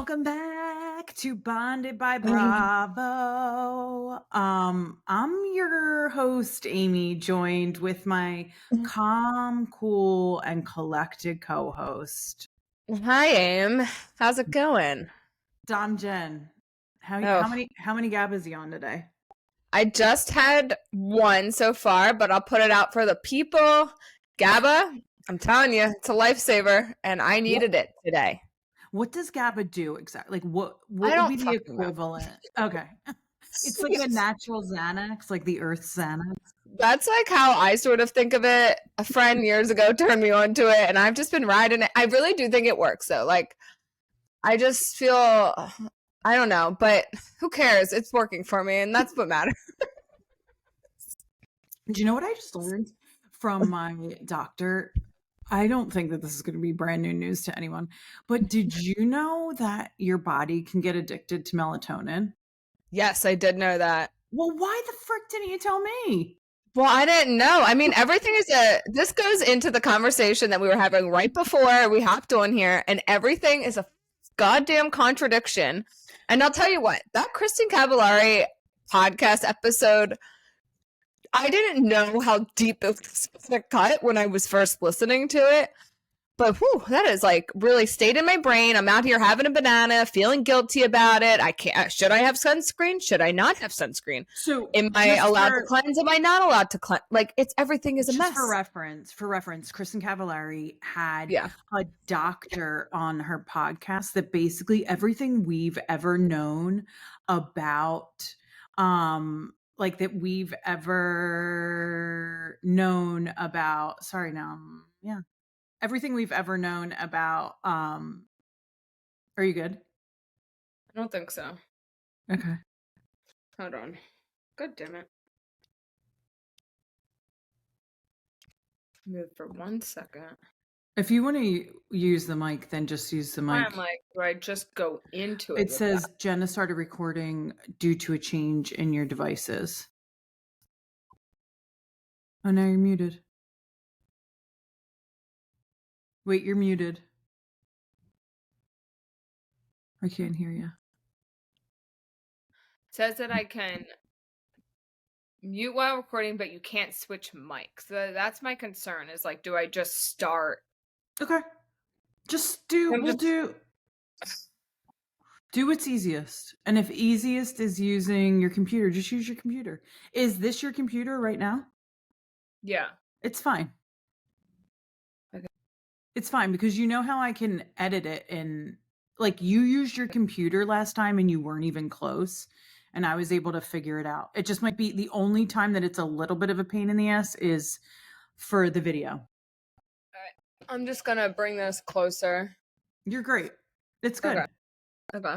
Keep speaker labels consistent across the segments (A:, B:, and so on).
A: Welcome back to Bonded by Bravo. I'm your host, Amy, joined with my calm, cool, and collected co-host.
B: Hi, Aim. How's it going?
A: Dom Jen. How many GABAs you on today?
B: I just had one so far, but I'll put it out for the people. GABA, I'm telling you, it's a lifesaver, and I needed it today.
A: What does GABA do exactly? Like what
B: I
A: would be
B: don't
A: the
B: fucking know.
A: equivalent? Okay. It's like a natural Xanax, like the Earth's Xanax.
B: That's like how I sort of think of it. A friend years ago turned me on to it, and I've just been riding it. I really do think it works, though. Like, I just feel, I don't know, but who cares? It's working for me, and that's what matters.
A: Do you know what I just learned from my doctor? I don't think that this is going to be brand new news to anyone, but did you know that your body can get addicted to melatonin?
B: Yes, I did know that.
A: Well, why the frick didn't you tell me?
B: Well, I didn't know. I mean, everything is this goes into the conversation that we were having right before we hopped on here, and everything is a goddamn contradiction. And I'll tell you what, that Kristen Cavallari podcast episode, I didn't know how deep it was going to cut when I was first listening to it. But whew, that is like really stayed in my brain. I'm out here having a banana, feeling guilty about it. I can't. Should I have sunscreen? Should I not have sunscreen?
A: So
B: am I allowed to cleanse? Am I not allowed to cleanse? Like everything is a mess.
A: For reference, Kristen Cavallari had a doctor on her podcast that basically everything we've ever known about, like that we've ever known about. Sorry, now, yeah. Everything we've ever known about, are you good?
B: I don't think so.
A: Okay.
B: Hold on. God damn it. Move for 1 second.
A: If you want to use the mic, then just use the mic.
B: I'm like, do I just go into it?
A: It says Jenna started recording due to a change in your devices. Oh, now you're muted. Wait, you're muted. I can't hear you.
B: It says that I can mute while recording, but you can't switch mics. So that's my concern is like, do I just start?
A: Okay. Just do what's easiest. And if easiest is using your computer, just use your computer. Is this your computer right now?
B: Yeah.
A: It's fine. Okay. It's fine because you know how I can edit it in, like, you used your computer last time and you weren't even close and I was able to figure it out. It just might be the only time that it's a little bit of a pain in the ass is for the video. All
B: right. I'm just going to bring this closer.
A: You're great. It's good.
B: Okay.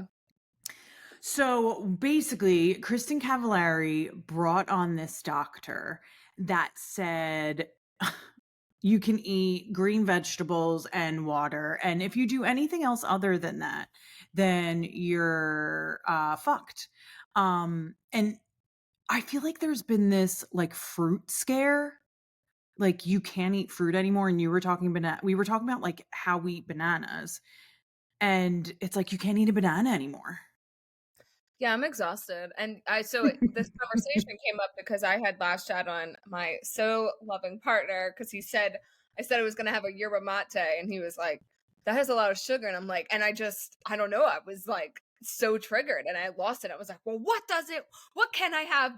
A: So basically, Kristen Cavallari brought on this doctor that said you can eat green vegetables and water. And if you do anything else other than that, then you're fucked. And I feel like there's been this like fruit scare. Like you can't eat fruit anymore. And we were talking about like how we eat bananas. And it's like you can't eat a banana anymore.
B: Yeah, I'm exhausted. And this conversation came up because I had lashed out on my so loving partner because I said I was going to have a yerba mate and he was like, that has a lot of sugar. And I'm like, and I don't know. I was like so triggered and I lost it. I was like, well, what can I have?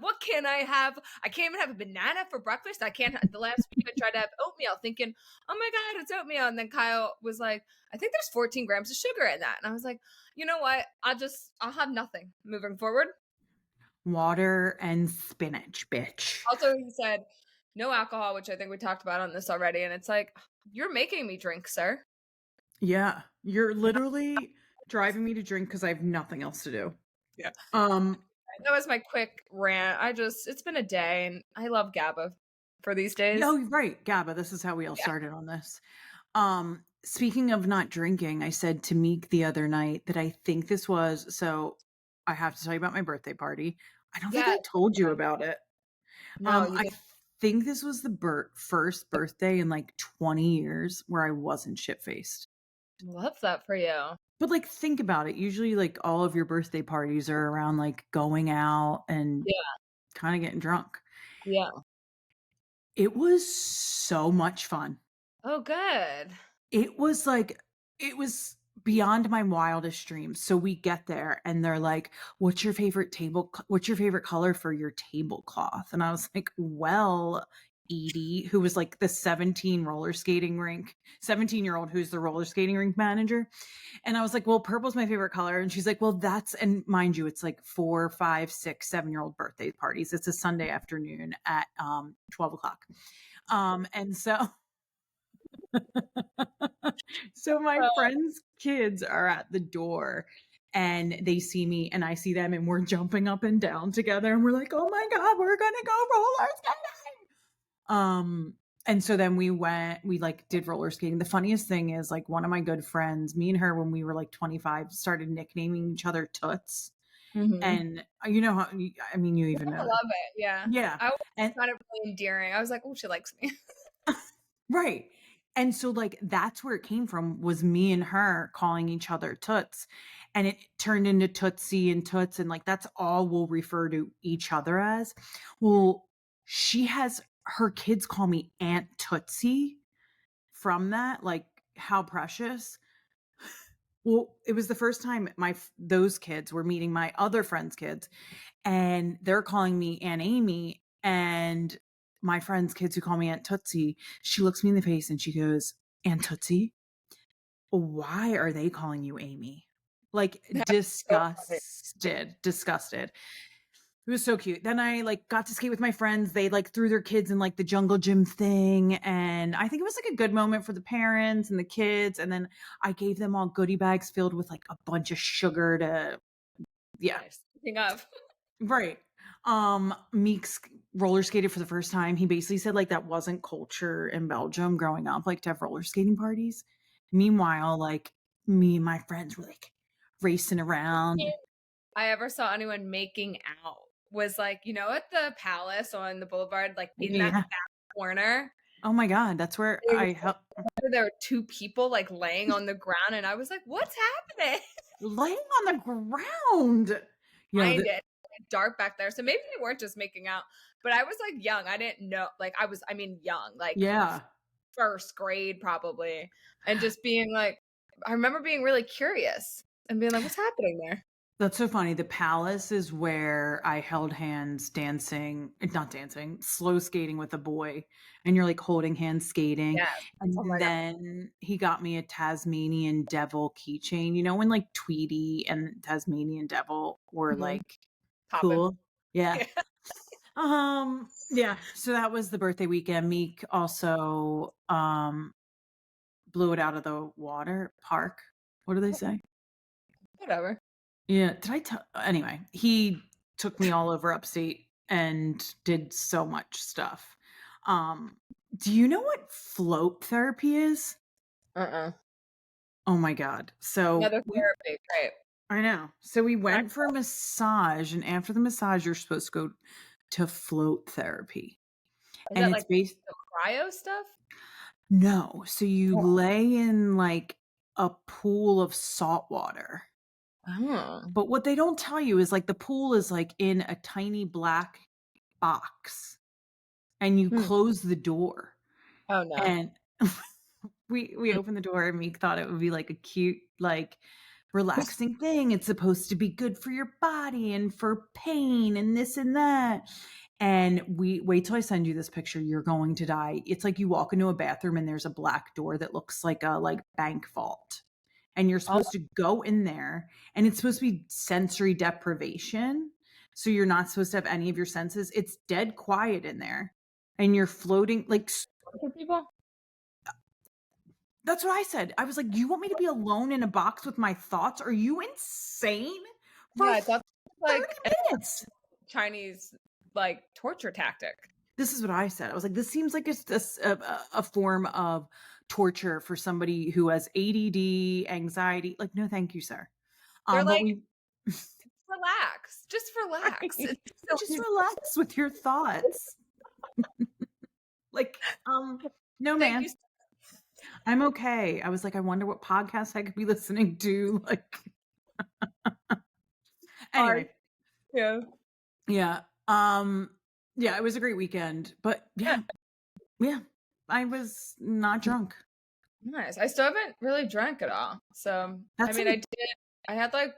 B: I can't even have a banana for breakfast. The last week I tried to have oatmeal thinking, oh my God, it's oatmeal. And then Kyle was like, I think there's 14 grams of sugar in that. And I was like, you know what? I'll have nothing moving forward.
A: Water and spinach, bitch.
B: Also, he said no alcohol, which I think we talked about on this already. And it's like, you're making me drink, sir.
A: Yeah, you're literally driving me to drink because I have nothing else to do.
B: Yeah. That was my quick rant. It's been a day and I love GABA for these days.
A: Oh, right. GABA. This is how we all started on this. Speaking of not drinking, I said to Meek the other night that I think this was, so I have to tell you about my birthday party. I don't think I told you about it.
B: No,
A: I think this was the first birthday in like 20 years where I wasn't shit-faced.
B: Love that for you.
A: But, like, think about it. Usually, like, all of your birthday parties are around, like, going out and
B: Yeah,
A: kinda getting drunk.
B: yeah.
A: It was so much fun.
B: Oh, good.
A: It was like it was beyond my wildest dreams. So we get there and they're like, what's your favorite color for your tablecloth?" And I was like, "Well, Edie," who was like the 17-year-old who's the roller skating rink manager. And I was like, "Well, purple's my favorite color." And she's like, "Well, that's," and mind you, it's like 4, 5, 6, 7-year-old birthday parties. It's a Sunday afternoon at 12 o'clock. And so so my
B: Oh,
A: friends' kids are at the door and they see me and I see them and we're jumping up and down together and we're like, "Oh my god, we're gonna go roller skating." And so then we like did roller skating. The funniest thing is like one of my good friends, me and her when we were like 25 started nicknaming each other Toots.
B: mhm.
A: And you know how I mean you even
B: I
A: know.
B: love it, yeah.
A: Yeah.
B: I always
A: And
B: found it really endearing. I was like, "Oh, she likes me."
A: right. And so, like, that's where it came from was me and her calling each other Toots, and it turned into Tootsie and Toots, and, like, that's all we'll refer to each other as. Well, she has her kids call me Aunt Tootsie from that, like, how precious. Well, it was the first time those kids were meeting my other friends' kids, and they're calling me Aunt Amy, and my friend's kids who call me Aunt Tootsie, she looks me in the face and she goes, "Aunt Tootsie, why are they calling you Amy?" Like,
B: That's so funny.
A: disgusted, disgusted. It was so cute. Then I, like, got to skate with my friends. They, like, threw their kids in, like, the jungle gym thing, and I think it was, like, a good moment for the parents and the kids, and then I gave them all goodie bags filled with, like, a bunch of sugar to yeah.
B: Nice. Speaking of.
A: Right. Meeks roller skated for the first time. He basically said like that wasn't culture in Belgium growing up, like to have roller skating parties. Meanwhile, like me and my friends were like racing around.
B: I ever saw anyone making out was, like, at the Palace on the Boulevard, like, in that
A: Yeah.
B: back corner,
A: Oh my god, that's where I
B: there were 2 people, like, laying on the ground, and I was like, "What's happening?"
A: laying on the ground. Yo,
B: Find it. Dark back there, so maybe they weren't just making out, but I was, like, young, I didn't know, like, I mean, young, like,
A: yeah.
B: 1st grade probably, and just being like I remember being really curious and being like, "What's happening there?"
A: That's so funny. The Palace is where I held hands dancing, not dancing, slow skating with a boy, and you're like holding hands skating.
B: Yes. Oh my
A: And
B: god.
A: then he got me a Tasmanian devil keychain. You know when like Tweety and Tasmanian devil were
B: Mhm.
A: like
B: Poppin'.
A: cool? Yeah. Yeah, so that was the birthday weekend. Meek also blew it out of the water park. What do they say?
B: Whatever.
A: Yeah, did I tell anyway, he took me all over upstate and did so much stuff. Um, do you know what float therapy is?
B: Uh-uh.
A: Oh my god. So
B: Another
A: we
B: therapy, great.
A: I know. So we
B: Right.
A: went for a massage and after the massage you're supposed to go to float therapy.
B: Is
A: And
B: that
A: it's
B: like
A: based
B: the cryo stuff?
A: no, so you
B: Oh.
A: lay in like a pool of salt water.
B: Oh.
A: But what they don't tell you is like the pool is like in a tiny black box and you
B: Hmm.
A: close the door
B: Oh, no.
A: and we
B: Mm.
A: opened the door and we thought it would be like a cute like relaxing thing. It's supposed to be good for your body and for pain and this and that. And we wait till I send you this picture. You're going to die. It's like you walk into a bathroom and there's a black door that looks like a like bank vault. And you're
B: Oh,
A: supposed to go in there and it's supposed to be sensory deprivation. So you're not supposed to have any of your senses. It's dead quiet in there. And you're floating like
B: for people?
A: that's what I said. I was like, "You want me to be alone in a box with my thoughts? Are you insane?
B: Yeah,
A: For
B: I thought it was
A: 30
B: like a
A: minutes."
B: Chinese, like, torture tactic.
A: This is what I said. I was like, "This seems like it's a form of torture for somebody who has ADD, anxiety." Like, "No, thank you, sir."
B: They're
A: But
B: like,
A: we
B: "Relax. Just relax.
A: right.
B: It's so
A: Just
B: easy."
A: relax with your thoughts. Like, no,
B: Thank you.
A: man. I'm okay. I was like, I wonder what podcast I could be listening to. Like,
B: Hard.
A: anyway,
B: Yeah.
A: yeah. Yeah, it was a great weekend. But
B: Yeah.
A: yeah, I was not drunk.
B: Nice. I still haven't really drank at all. So, I
A: That's
B: mean, I did. I had like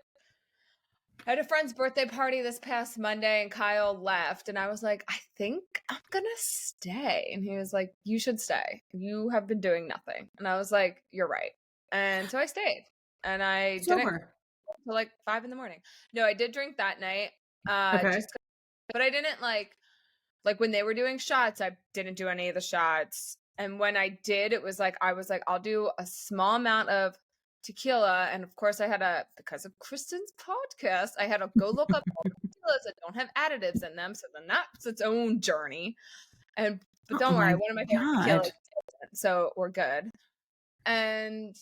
B: I had a friend's birthday party this past Monday and Kyle left and I was like, I think I'm gonna stay. And he was like, you should stay. You have been doing nothing. And I was like, you're right. And so I stayed. And I didn't
A: sober.
B: till like 5 in the morning. No, I did drink that night.
A: Okay.
B: Just but I didn't like when they were doing shots, I didn't do any of the shots. And when I did, it was like I was like, I'll do a small amount of tequila. And of course I had because of Kristen's podcast, I had to go look up all the tequilas that don't have additives in them. So then that's its own journey. But
A: Oh
B: don't worry,
A: my
B: one of my favorite tequilas,
A: God.
B: so we're good. And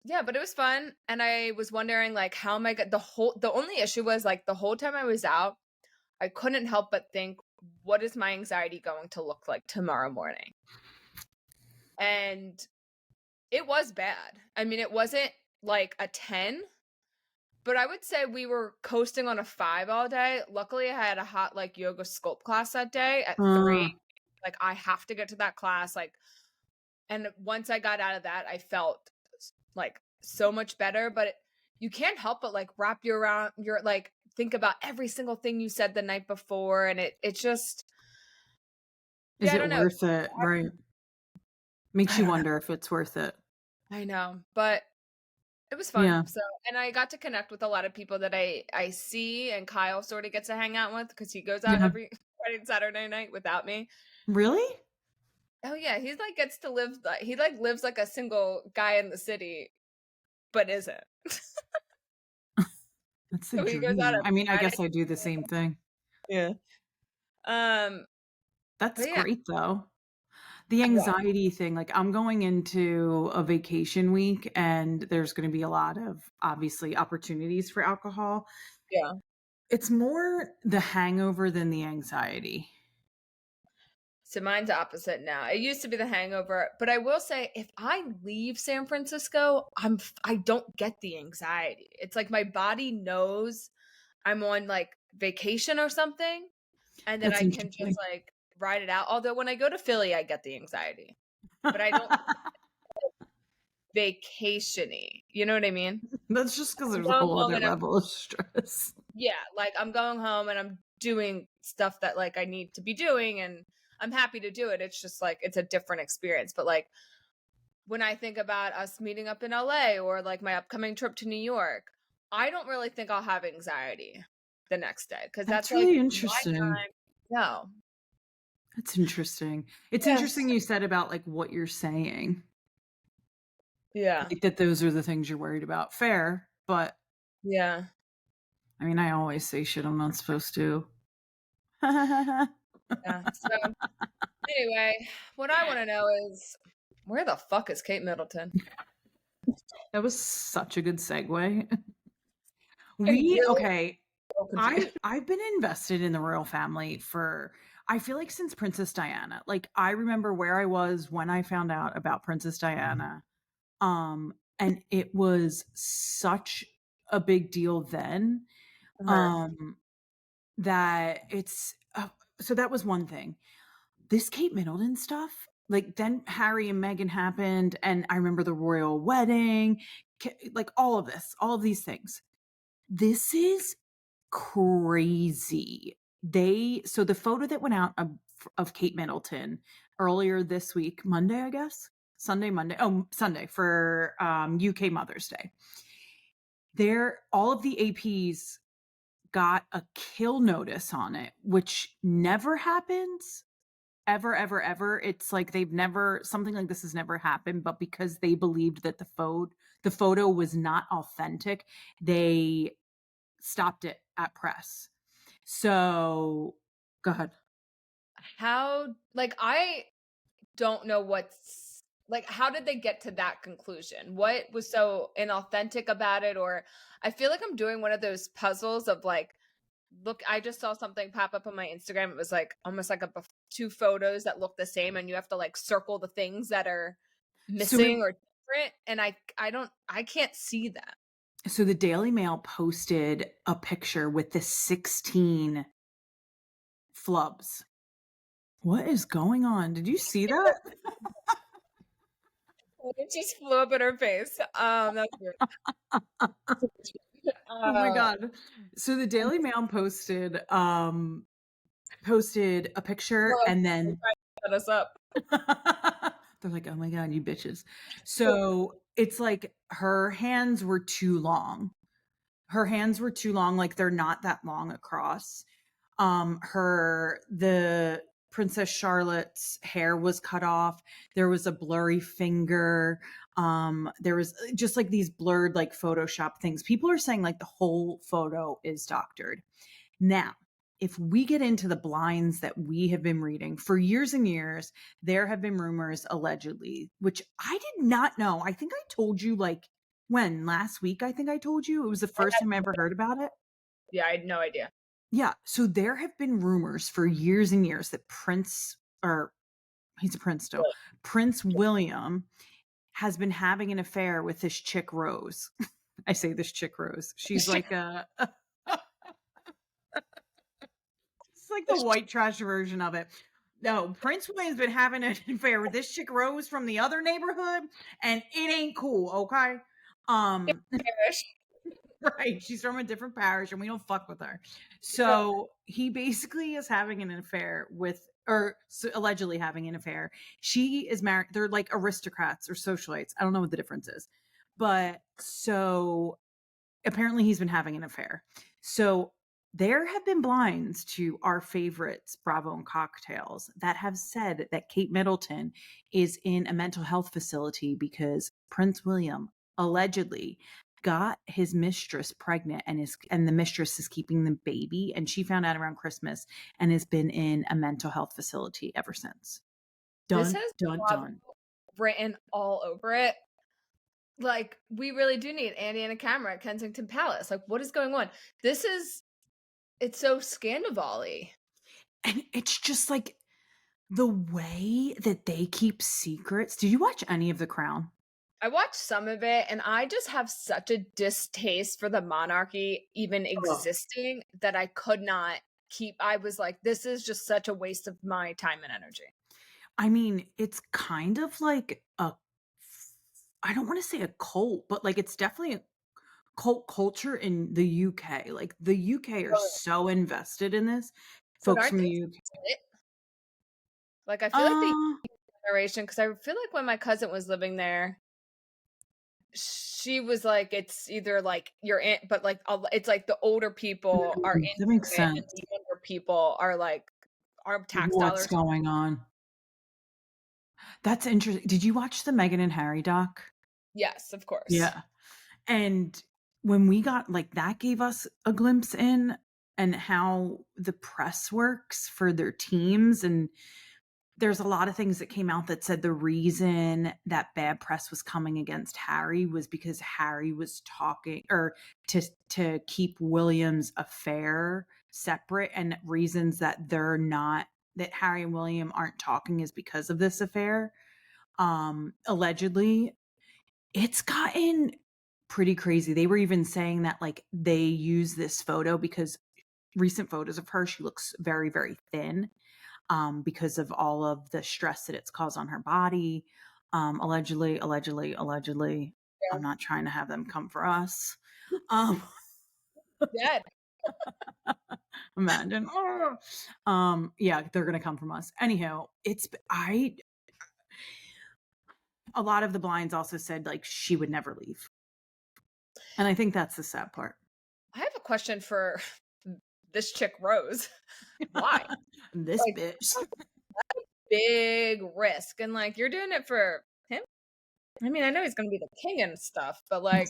B: yeah, but it was fun. And I was wondering like how am I the only issue was like the whole time I was out, I couldn't help but think, what is my anxiety going to look like tomorrow morning? And it was bad. I mean, it wasn't like a 10, but I would say we were coasting on a 5 all day. Luckily, I had a hot like yoga sculpt class that day at 3. Like I have to get to that class. Like, and once I got out of that, I felt like so much better. But you can't help but like wrap you around your like think about every single thing you said the night before, and it just
A: Is
B: yeah, I
A: it
B: don't know.
A: worth it? Right. Makes
B: I
A: you
B: don't know.
A: wonder if it's worth it.
B: I know, but it was
A: Yeah.
B: fun. So, and I got to connect with a lot of people that I see, and Kyle sort of gets to hang out with because he goes out
A: Yeah.
B: every Friday and Saturday night without me.
A: Really?
B: Oh yeah, he's like gets to live. He like lives like a single guy in the city, but isn't.
A: That's the
B: So he goes out
A: dream.
B: every
A: I mean, I
B: Friday.
A: guess I do the same thing.
B: Yeah. Um.
A: That's
B: But yeah.
A: great though. The
B: What?
A: anxiety thing, like I'm going into a vacation week and there's going to be a lot of obviously opportunities for alcohol.
B: Yeah.
A: It's more the hangover than the anxiety.
B: So mine's opposite now. It used to be the hangover, but I will say if I leave San Francisco, I don't get the anxiety. It's like my body knows I'm on like vacation or something, and then
A: That's
B: I can just
A: interesting.
B: like ride it out. Although when I go to Philly, I get the anxiety, but I don't vacation-y. You know what I mean?
A: That's just because
B: I'm
A: there's a
B: going
A: whole
B: home
A: other
B: and I'm
A: level of stress.
B: yeah, like I'm going home and I'm doing stuff that like I need to be doing and I'm happy to do it. It's just like it's a different experience. But like when I think about us meeting up in LA or like my upcoming trip to New York, I don't really think I'll have anxiety the next day because
A: That's
B: that's like
A: really
B: my
A: interesting.
B: time. No.
A: That's interesting. It's
B: Yes.
A: interesting you said about like what you're saying.
B: Yeah.
A: Like that those are the things you're worried about. Fair, but
B: Yeah.
A: I mean, I always say shit I'm not supposed to.
B: Yeah. So anyway, what I want to know is where the fuck is Kate Middleton?
A: That was such a good segue.
B: I really
A: Okay,
B: so confused.
A: I've been invested in the royal family for I feel like since Princess Diana. Like I remember where I was when I found out about Princess Diana. And it was such a big deal then.
B: Her.
A: Um that it's so that was one thing. This Kate Middleton stuff, like then Harry and Meghan happened and I remember the royal wedding, like all of these things. This is crazy. So the photo that went out of Kate Middleton earlier this week, Monday, I guess. Monday. Oh, Sunday for UK Mother's Day. There all of the APs got a kill notice on it, which never happens ever, ever, ever. It's like they've never something like this has never happened, but because they believed that the photo was not authentic, they stopped it at press. So go ahead.
B: How like I don't know what's like how did they get to that conclusion? What was so inauthentic about it? Or I feel like I'm doing one of those puzzles of like look, I just saw something pop up on my Instagram. It was like almost like two photos that look the same and you have to like circle the things that are
A: So
B: missing or different, and I can't see that.
A: so the Daily Mail posted a picture with the 16 flubs. What is going on? Did you see that?
B: It just flew up in her face. That's weird.
A: Oh my
B: Uh,
A: god. So the Daily Mail posted a picture
B: well,
A: and
B: they
A: then
B: tried to set us up.
A: they're like, "Oh my god, you bitches." So it's like her hands were too long. Her hands were too long, like they're not that long across. Her the Princess Charlotte's hair was cut off. There was a blurry finger. There was just like these blurred like Photoshop things. People are saying like the whole photo is doctored. Now, if we get into the blinds that we have been reading for years and years, there have been rumors allegedly, which I did not know. I think I told you like when last week, I think I told you it was the first time I ever heard about it.
B: Yeah, I had no idea.
A: Yeah. So there have been rumors for years and years that or he's a prince still,
B: Really.
A: Prince William has been having an affair with this chick Rose. I say this chick Rose. She's like it's like the
B: This
A: white trash version of it. No, Prince William's been having an affair with this chick Rose from the other neighborhood, and it ain't cool, okay? Um,
B: Irish.
A: right. She's from a different parish and we don't fuck with her. So he basically is having an affair with, or allegedly having an affair. She is married. They're like aristocrats or socialites. I don't know what the difference is. But so apparently he's been having an affair. So there have been blinds to our favorites, Bravo and Cocktails, that have said that Kate Middleton is in a mental health facility because Prince William allegedly got his mistress pregnant and the mistress is keeping the baby and she found out around Christmas and has been in a mental health facility ever since.
B: This
A: Dun
B: has
A: dun
B: Bravo
A: dun.
B: written all over it. Like, we really do need Andy and a camera at Kensington Palace. Like, what is going on? It's so Scandival-y.
A: And it's just like the way that they keep secrets. Did you watch any of The Crown?
B: I watched some of it, and I just have such a distaste for the monarchy even
A: Oh.
B: existing that I could not keep. I was like, this is just such a waste of my time and energy.
A: I mean, it's kind of like I don't want to say a cult, but like it's definitely a cult culture in the UK. Like the UK are
B: Really?
A: so invested in this.
B: But
A: Folks
B: aren't
A: from
B: they
A: the UK.
B: split? Like, I feel like the
A: Uh,
B: generation, because I feel like when my cousin was living there, she was like, it's either like you're in, but like it's like the older people are
A: that
B: into
A: makes
B: it, and
A: sense.
B: the younger people are like, our tax
A: What's
B: dollars.
A: going on? That's interesting. Did you watch the Meghan and Harry doc?
B: Yes, of course.
A: Yeah. And when we got like that gave us a glimpse in and how the press works for their teams and there's a lot of things that came out that said the reason that bad press was coming against Harry was because Harry was talking or to keep William's affair separate and reasons that they're not that Harry and William aren't talking is because of this affair. Allegedly it's gotten pretty crazy. They were even saying that like they use this photo because recent photos of her, she looks very, very thin because of all of the stress that it's caused on her body. Allegedly. I'm
B: Yeah.
A: not trying to have them come for us. Um,
B: Dead.
A: imagine. Yeah, they're gonna come from us. Anyhow, a lot of the blinds also said like she would never leave. And I think that's the sad part.
B: I have a question for this chick Rose. Why?
A: This
B: Like,
A: bitch.
B: big risk, and like, you're doing it for him. I mean, I know he's gonna be the king and stuff, but like,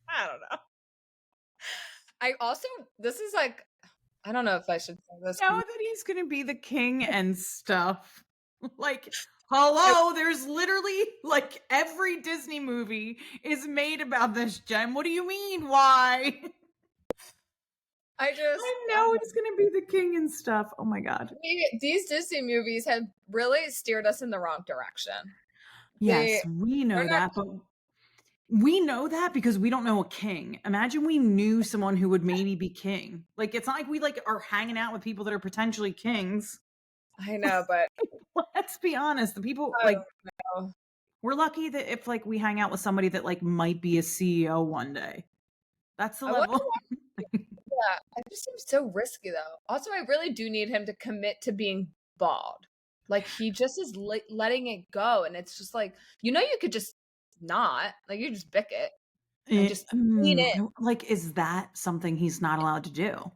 B: I don't know. I also, this is like, I don't know if I should say this.
A: Know that he's gonna be the king and stuff. Like, hello, there's literally like every Disney movie is made about this, Jen. What do you mean? Why?
B: I just,
A: I know he's gonna be the king and stuff. Oh my god.
B: these Disney movies have really steered us in the wrong direction.
A: Yes, we
B: They're
A: know
B: not.
A: that, but we know that because we don't know a king. Imagine we knew someone who would maybe be king. Like, it's not like we, like, are hanging out with people that are potentially kings.
B: I know, but
A: Let's be honest, the people,
B: I
A: like,
B: don't know.
A: we're lucky that if, like, we hang out with somebody that, like, might be a CEO one day. That's the
B: I wonder
A: level.
B: why. Yeah, it just seems so risky though. Also, I really do need him to commit to being bald. Like he just is letting it go, and it's just like you could just not like you just bick it and just lean in.
A: Like, is that something he's not allowed to do?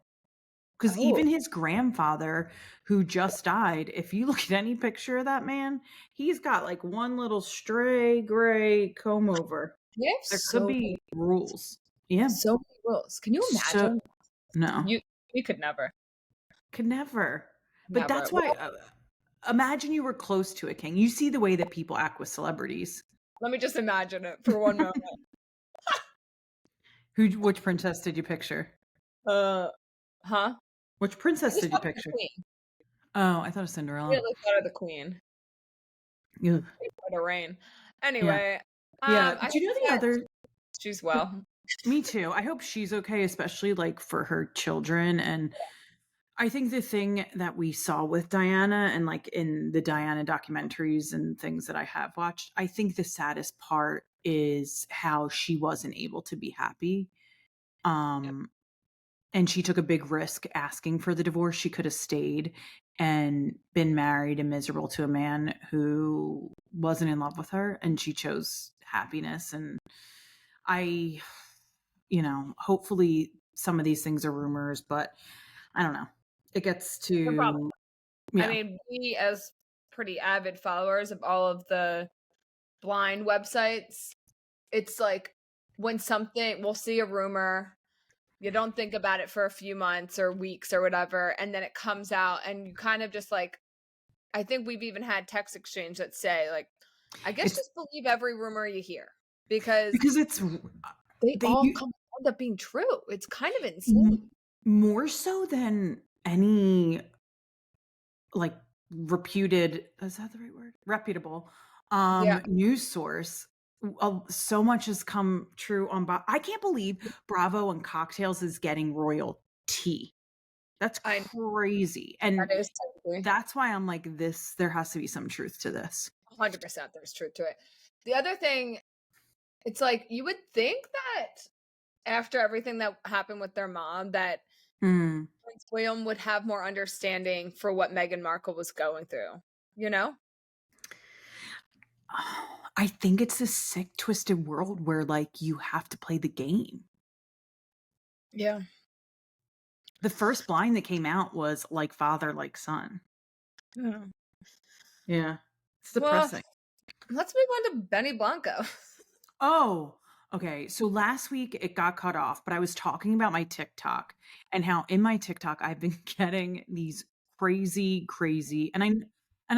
A: Because
B: Oh,
A: even his grandfather, who just died, if you look at any picture of that man, he's got like one little stray gray comb over.
B: we have
A: There could
B: so
A: be rules. Yeah.
B: so many rules. Can you
A: So
B: imagine?
A: no,
B: You you could never,
A: could never. But
B: never.
A: that's why.
B: Well,
A: Imagine you were close to a king. You see the way that people act with celebrities.
B: let me just imagine it for one moment.
A: Which princess did you picture?
B: Uh, huh?
A: Which
B: I
A: princess
B: just
A: did you
B: thought of the
A: picture?
B: queen.
A: Oh, I thought of
B: I
A: Cinderella.
B: immediately thought of the queen.
A: Ugh.
B: For the rain.
A: Yeah.
B: Anyway,
A: Yeah.
B: I
A: Do you know
B: hope
A: the
B: that
A: other?
B: she's well.
A: Me too. I hope she's okay, especially like for her children. And I think the thing that we saw with Diana and like in the Diana documentaries and things that I have watched, I think the saddest part is how she wasn't able to be happy. Um, and she took a big risk asking for the divorce. She could have stayed and been married and miserable to a man who wasn't in love with her, and she chose happiness. And I, hopefully some of these things are rumors, but I don't know. It gets
B: No problem.
A: to,
B: I
A: yeah.
B: mean, we as pretty avid followers of all of the blind websites, it's like when something we'll see a rumor, you don't think about it for a few months or weeks or whatever, and then it comes out and you kind of just like I think we've even had text exchange that say like, I guess
A: It's
B: just believe every rumor you hear because
A: because it's
B: they
A: they
B: all end up being true. It's kind of
A: m-
B: insane.
A: more so than any like reputed, is that the right word, reputable
B: Yeah,
A: news source. So much has come true on I can't believe Bravo and Cocktails is getting royal tea. That's
B: I know
A: crazy. And
B: that is technically
A: that's why I'm like, this, there has to be some truth to this.
B: 100% there's truth to it. The other thing, it's like you would think that after everything that happened with their mom, that
A: Mm.
B: Prince William would have more understanding for what Meghan Markle was going through, you know?
A: I think it's this sick, twisted world where like you have to play the game.
B: Yeah.
A: The first blind that came out was like father, like son.
B: Yeah.
A: Yeah. It's
B: Well,
A: depressing.
B: let's move on to Benny Blanco.
A: Oh, okay. So last week it got cut off, but I was talking about my TikTok and how in my TikTok I've been getting these crazy, and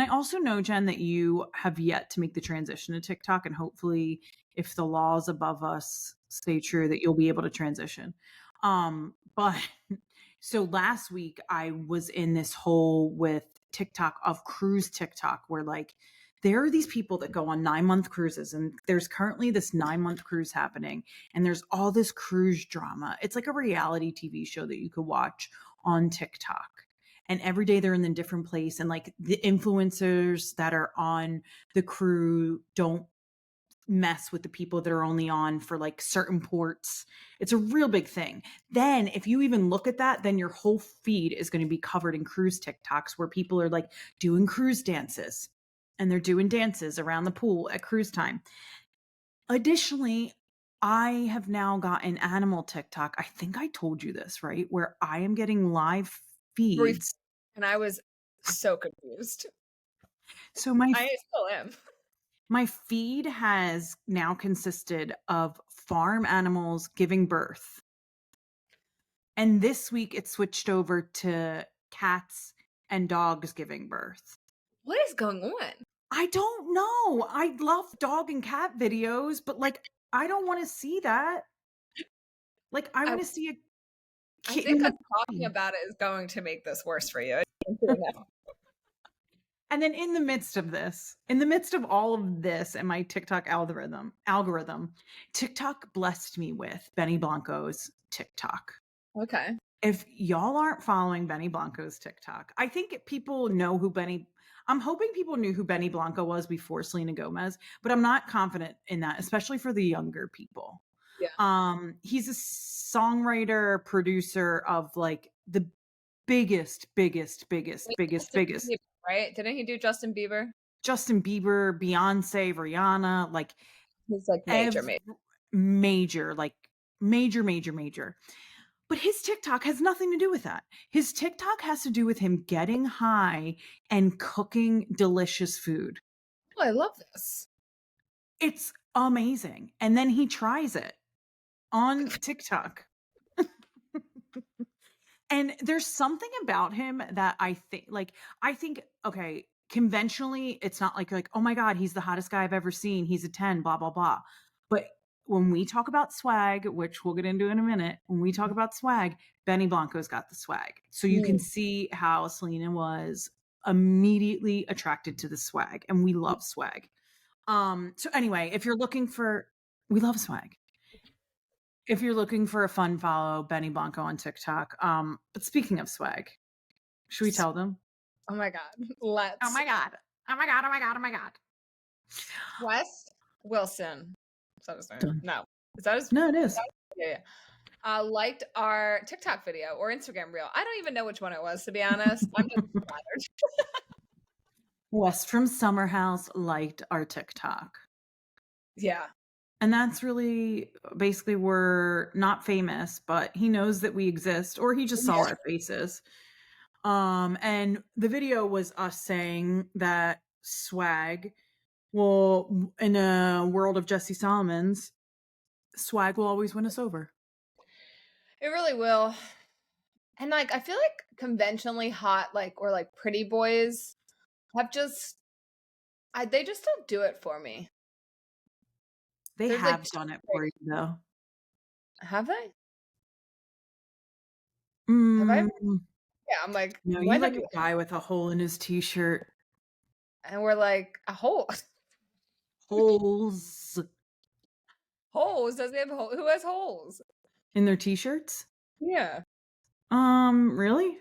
A: I also know, Jen, that you have yet to make the transition to TikTok, and hopefully if the laws above us stay true that you'll be able to transition. But so last week I was in this hole with TikTok of cruise TikTok where like there are these people that go on 9-month cruises, and there's currently this 9-month cruise happening, and there's all this cruise drama. It's like a reality TV show that you could watch on TikTok. And every day they're in a different place, and like the influencers that are on the crew don't mess with the people that are only on for like certain ports. It's a real big thing. Then if you even look at that, then your whole feed is going to be covered in cruise TikToks where people are like doing cruise dances, and they're doing dances around the pool at cruise time. Additionally, I have now got an animal TikTok. I think I told you this, right? Where I am getting live
B: Brief,
A: feeds.
B: and I was so confused.
A: So my
B: I still am.
A: my feed has now consisted of farm animals giving birth. And this week it switched over to cats and dogs giving birth.
B: What is going on?
A: I don't know. I love dog and cat videos, but like I don't want to see that. Like I
B: I
A: want to see
B: I think us talking about it is going to make this worse for you.
A: And then in the midst of all of this and my TikTok algorithm, TikTok blessed me with Benny Blanco's TikTok.
B: Okay.
A: If y'all aren't following Benny Blanco's TikTok, I think people know who I'm hoping people knew who Benny Blanco was before Selena Gomez, but I'm not confident in that, especially for the younger people.
B: Yeah.
A: He's a songwriter, producer of like the biggest,
B: Wait, Justin Bieber, right? Didn't he do Justin Bieber?
A: Justin Bieber, Beyonce, Rihanna, like
B: He's like
A: major, like major. But his TikTok has nothing to do with that. His TikTok has to do with him getting high and cooking delicious food.
B: Oh, I love this.
A: It's amazing. And then he tries it on TikTok. And there's something about him that I think, okay, conventionally, it's not like, oh my God, he's the hottest guy I've ever seen. He's a 10, blah, blah, blah. But when we talk about swag, which we'll get into in a minute, when we talk about swag, Benny Blanco's got the swag. So you can see how Selena was immediately attracted to the swag, and we love swag. So anyway, we love swag. If you're looking for a fun follow, Benny Blanco on TikTok. But speaking of swag, should we tell them?
B: Oh my God. Let's.
A: Oh my God. Oh my God. Oh my God. Oh my God.
B: Wes Wilson. Is that his name? No. Is that his?
A: No, it is.
B: Yeah. Liked our TikTok video or Instagram reel. I don't even know which one it was, to be honest. I'm just flattered.
A: West from Summer House liked our TikTok.
B: Yeah.
A: And that's really basically, we're not famous, but he knows that we exist, or he just saw our faces. And the video was us saying that swag will, in a world of Jesse Solomon's, swag will always win us over.
B: It really will. And like, I feel like conventionally hot, or pretty boys have they just don't do it for me.
A: They have done it for you, though.
B: Have they? Have I? Yeah, I'm like,
A: no, you like a guy with a hole in his t-shirt.
B: And we're like, a hole.
A: Holes.
B: Holes? Does he have holes? Who has holes?
A: In their t-shirts?
B: Yeah.
A: Really?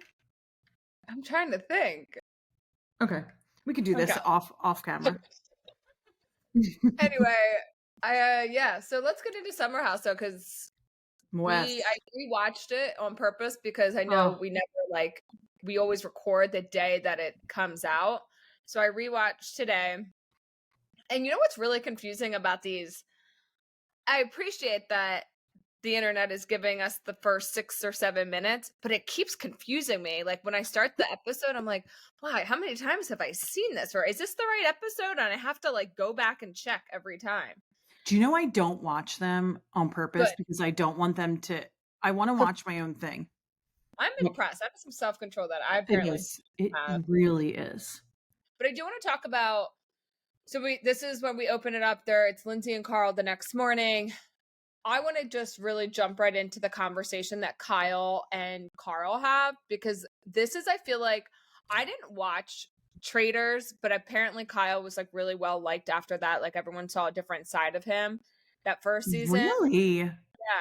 B: I'm trying to think.
A: Okay. We could do this off camera.
B: Anyway, yeah, so let's get into Summer House though, because I rewatched it on purpose because I know we always record the day that it comes out. So I rewatched today. And you know what's really confusing about these? I appreciate that the internet is giving us the first 6 or 7 minutes, but it keeps confusing me. Like when I start the episode, I'm like, why? How many times have I seen this? Or is this the right episode? And I have to like go back and check every time.
A: Do you know I don't watch them on purpose because I don't want them to, I want to watch my own thing.
B: I'm impressed. I have some self-control that I apparently
A: It really is.
B: But I do want to talk about, this is when we open it up there. It's Lindsay and Carl the next morning. I want to just really jump right into the conversation that Kyle and Carl have, because this is, I feel like, I didn't watch Traitors, but apparently Kyle was like really well liked after that. Like everyone saw a different side of him that first season.
A: Really?
B: Yeah,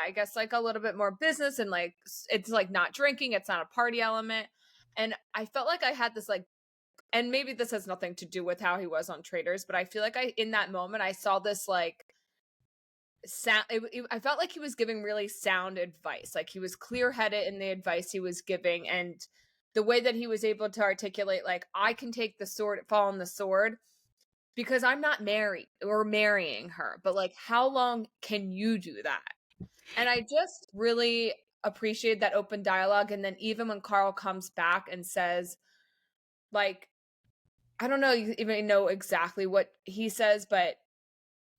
B: I guess like a little bit more business and like it's like not drinking, it's not a party element. And I felt like I had this like, and maybe this has nothing to do with how he was on Traitors, but I feel like in that moment I saw this like sound. I felt like he was giving really sound advice. Like he was clear-headed in the advice he was giving, and the way that he was able to articulate, like, I can take the sword, fall on the sword, because I'm not married or marrying her, but like, how long can you do that? And I just really appreciate that open dialogue. And then even when Carl comes back and says, like, I don't know even know exactly what he says, but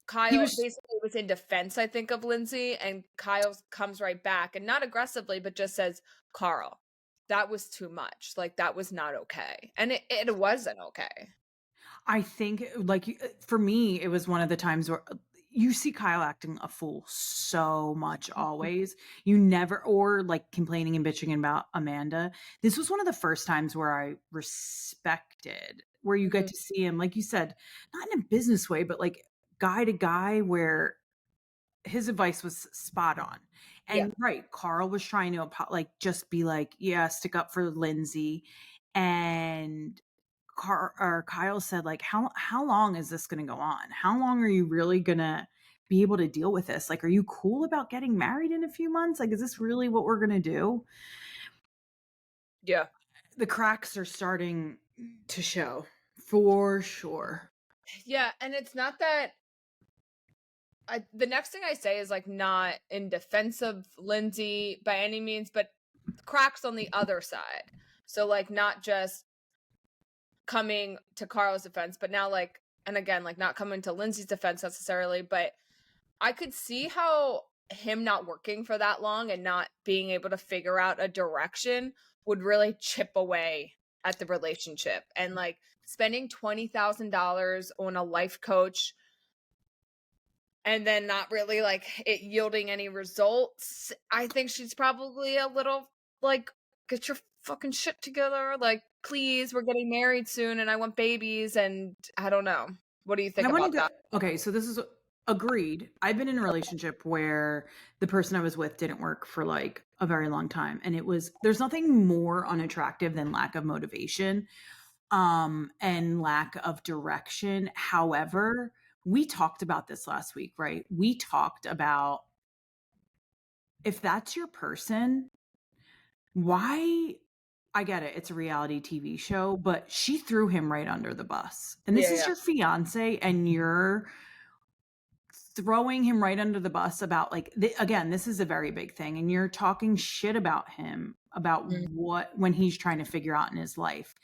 B: Kyle basically was in defense, I think, of Lindsay, and Kyle comes right back, and not aggressively, but just says, Carl, that was too much. Like, that was not okay. And it wasn't okay.
A: I think, like, for me, it was one of the times where you see Kyle acting a fool so much always. You never, or like complaining and bitching about Amanda. This was one of the first times where I respected, where you get
B: Mhm.
A: to see him, like you said, not in a business way, but like guy to guy, where his advice was spot on.
B: Yeah.
A: And right, Carl was trying to like just be like, yeah, stick up for Lindsay. And Kyle said, like, how long is this gonna go on? How long are you really gonna be able to deal with this? Like, are you cool about getting married in a few months? Like, is this really what we're gonna do?
B: Yeah.
A: The cracks are starting to show for sure.
B: Yeah, and it's not that the next thing I say is like not in defense of Lindsay by any means, but cracks on the other side. So like not just coming to Carl's defense, but now like, and again, like not coming to Lindsay's defense necessarily, but I could see how him not working for that long and not being able to figure out a direction would really chip away at the relationship. And like spending $20,000 on a life coach and then not really like it yielding any results, I think she's probably a little like, get your fucking shit together. Like, please, we're getting married soon and I want babies. And I don't know. What do you
A: I
B: think
A: wanted
B: about
A: to
B: that?
A: okay, so this is agreed. I've been in a relationship where the person I was with didn't work for like a very long time, and there's nothing more unattractive than lack of motivation and lack of direction. However, we talked about this last week, right? We talked about, if that's your person, why, I get it, it's a reality TV show, but she threw him right under the bus. And this
B: Yeah,
A: is
B: yeah.
A: your fiance, and you're throwing him right under the bus about like again, this is a very big thing, and you're talking shit about him about
B: Mm.
A: what, when he's trying to figure out in his life.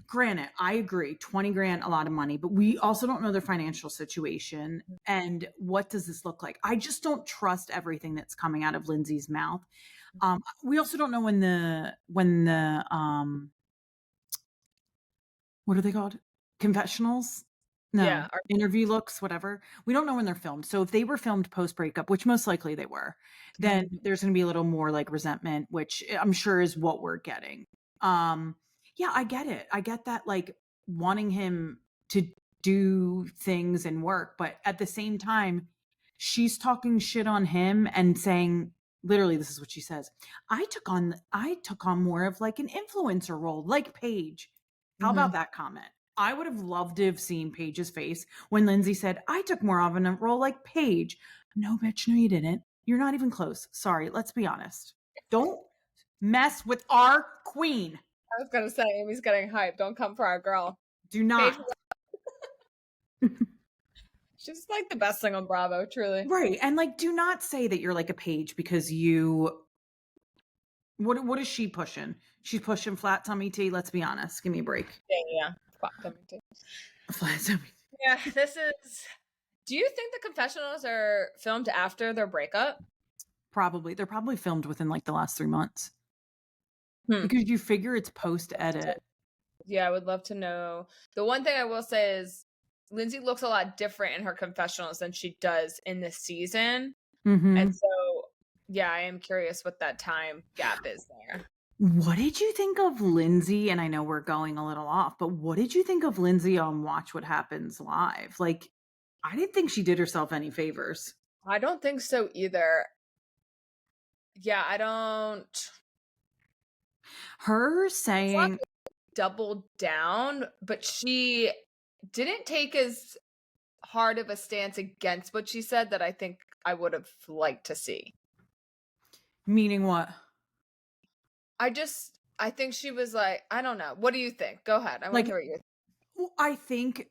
A: Granted, I agree, 20 grand, a lot of money, but we also don't know their financial situation. And what does this look like? I just don't trust everything that's coming out of Lindsay's mouth. We also don't know when the what are they called? Confessionals? No,
B: Yeah.
A: interview looks, whatever. We don't know when they're filmed. So if they were filmed post breakup, which most likely they were, then there's going to be a little more like resentment, which I'm sure is what we're getting. Yeah, I get it. I get that, like wanting him to do things and work, but at the same time, she's talking shit on him and saying, literally, this is what she says. I took on more of like an influencer role, like Paige. How
B: Mm-hmm.
A: about that comment? I would have loved to have seen Paige's face when Lindsay said, I took more of a role like Paige. No, bitch, no, you didn't. You're not even close. Sorry, let's be honest. Don't mess with our queen.
B: I was gonna say Amy's getting hyped. Don't come for our girl.
A: Do
B: Paige,
A: not.
B: she's like the best thing on Bravo, truly.
A: Right. And like, do not say that you're like a Paige because you, what is she pushing? She's pushing flat tummy tea. Let's be honest. Give me a break.
B: Yeah, yeah. Fuck them too.
A: Flat tummy.
B: Yeah, this is. Do you think the confessionals are filmed after their breakup?
A: Probably. They're probably filmed within like the last 3 months
B: Hmm.
A: because you figure it's post edit.
B: Yeah, I would love to know. The one thing I will say is Lindsay looks a lot different in her confessionals than she does in this season.
A: Mm-hmm.
B: And so, yeah, I am curious what that time gap is there.
A: What did you think of Lindsay? And I know we're going a little off, but what did you think of Lindsay on Watch What Happens Live? Like, I didn't think she did herself any favors.
B: I don't think so either. Yeah, I don't.
A: Her
B: It's not
A: saying,
B: doubled down, but she didn't take as hard of a stance against what she said that I think I would have liked to see.
A: meaning what?
B: I think she was like, I don't know. What do you think? Go ahead. I want to
A: Like,
B: hear what you think.
A: I think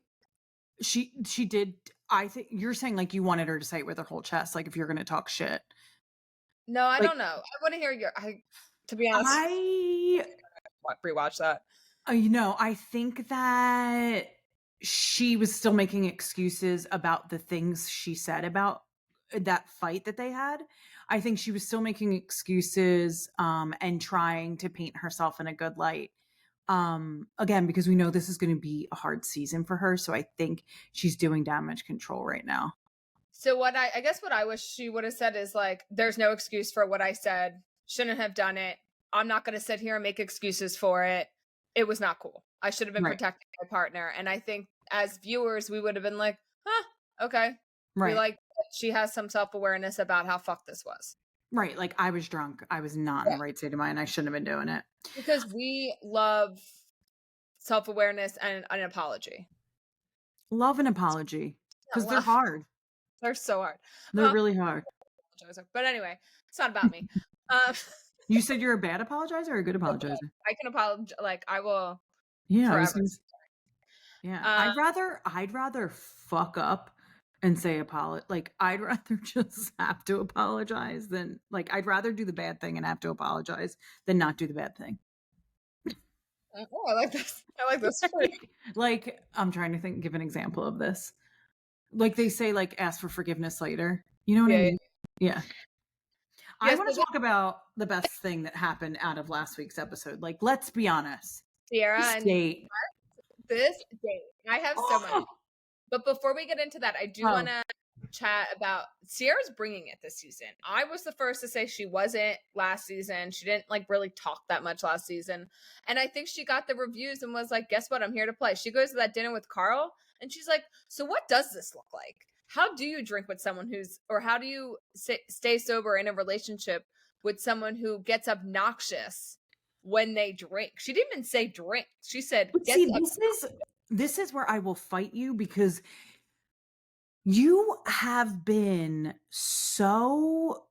A: she did. I think you're saying like you wanted her to say it with her whole chest, like if you're going to talk shit.
B: No, I
A: Like,
B: don't know. I want to hear to be honest,
A: I
B: rewatch that.
A: I think that she was still making excuses about the things she said about that fight that they had. I think she was still making excuses and trying to paint herself in a good light. Again, because we know this is going to be a hard season for her. So I think she's doing damage control right now.
B: So I guess what I wish she would have said is like, there's no excuse for what I said. Shouldn't have done it. I'm not going to sit here and make excuses for it. It was not cool. I should have been
A: Right.
B: protecting my partner. And I think as viewers, we would have been like, huh, okay. We
A: Right.
B: like that she has some self-awareness about how fucked this was.
A: Right. Like, I was drunk. I was not in
B: Yeah.
A: the right state of mind. I shouldn't have been doing it.
B: Because we love self-awareness and an apology.
A: Love an apology because they're hard.
B: They're so hard.
A: They're really hard.
B: But anyway, it's not about me.
A: You said you're a bad apologizer or a good apologizer?
B: I can apologize. Like, I will
A: Yeah.
B: forever.
A: Yeah. I'd rather fuck up and say like, I'd rather just have to apologize than, like, I'd rather do the bad thing and have to apologize than not do the bad thing.
B: Oh, I like this. I like this.
A: Like, I'm trying to give an example of this. Like, they say, like, ask for forgiveness later. You know what I mean? Yeah. I want to talk about the best thing that happened out of last week's episode. Like, let's be honest.
B: Sierra
A: This
B: and
A: date.
B: This date. I have so much. But before we get into that, I do want to chat about Sierra's bringing it this season. I was the first to say she wasn't last season. She didn't like really talk that much last season. And I think she got the reviews and was like, guess what? I'm here to play. She goes to that dinner with Carl and she's like, so what does this look like? How do you drink with someone or how do you stay sober in a relationship with someone who gets obnoxious when they drink? She didn't even say drink. She said,
A: this is where I will fight you because you have been so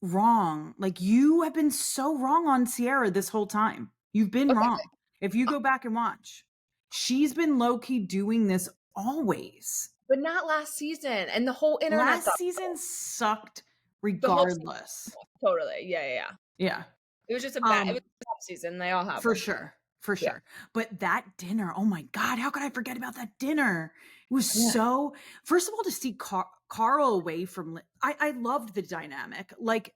A: wrong. Like, you have been so wrong on Sierra this whole time. You've been wrong. If you go back and watch, she's been low-key doing this always.
B: But not last season. And the whole internet.
A: Last season sucked regardless.
B: Totally. Yeah. It was just it was a top season. They all have
A: for sure. But that dinner, oh my God, how could I forget about that dinner? It was so, first of all, to see Carl away from, I loved the dynamic. Like,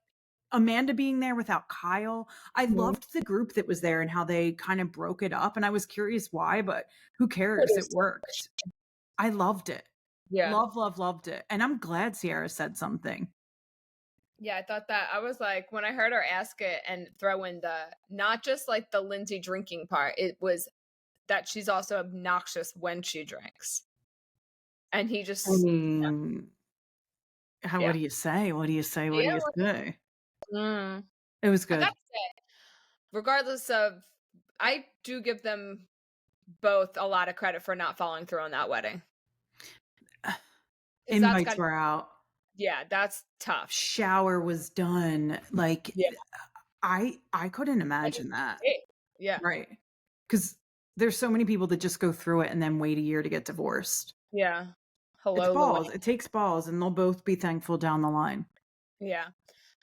A: Amanda being there without Kyle. I loved the group that was there and how they kind of broke it up. And I was curious why, but who cares? It worked. I loved it. Yeah. Loved it. And I'm glad Sierra said something.
B: Yeah, I thought that. I was like, when I heard her ask it and throw in not just like the Lindsay drinking part, it was that she's also obnoxious when she drinks. And he just.
A: What do you say? What do you say? It was good.
B: Regardless of, I do give them both a lot of credit for not following through on that wedding.
A: Invites were out.
B: Yeah, that's tough.
A: Shower was done. Like, I couldn't imagine that.
B: Yeah.
A: Right. Because there's so many people that just go through it and then wait a year to get divorced.
B: Yeah.
A: It's balls. It takes balls, and they'll both be thankful down the line.
B: Yeah.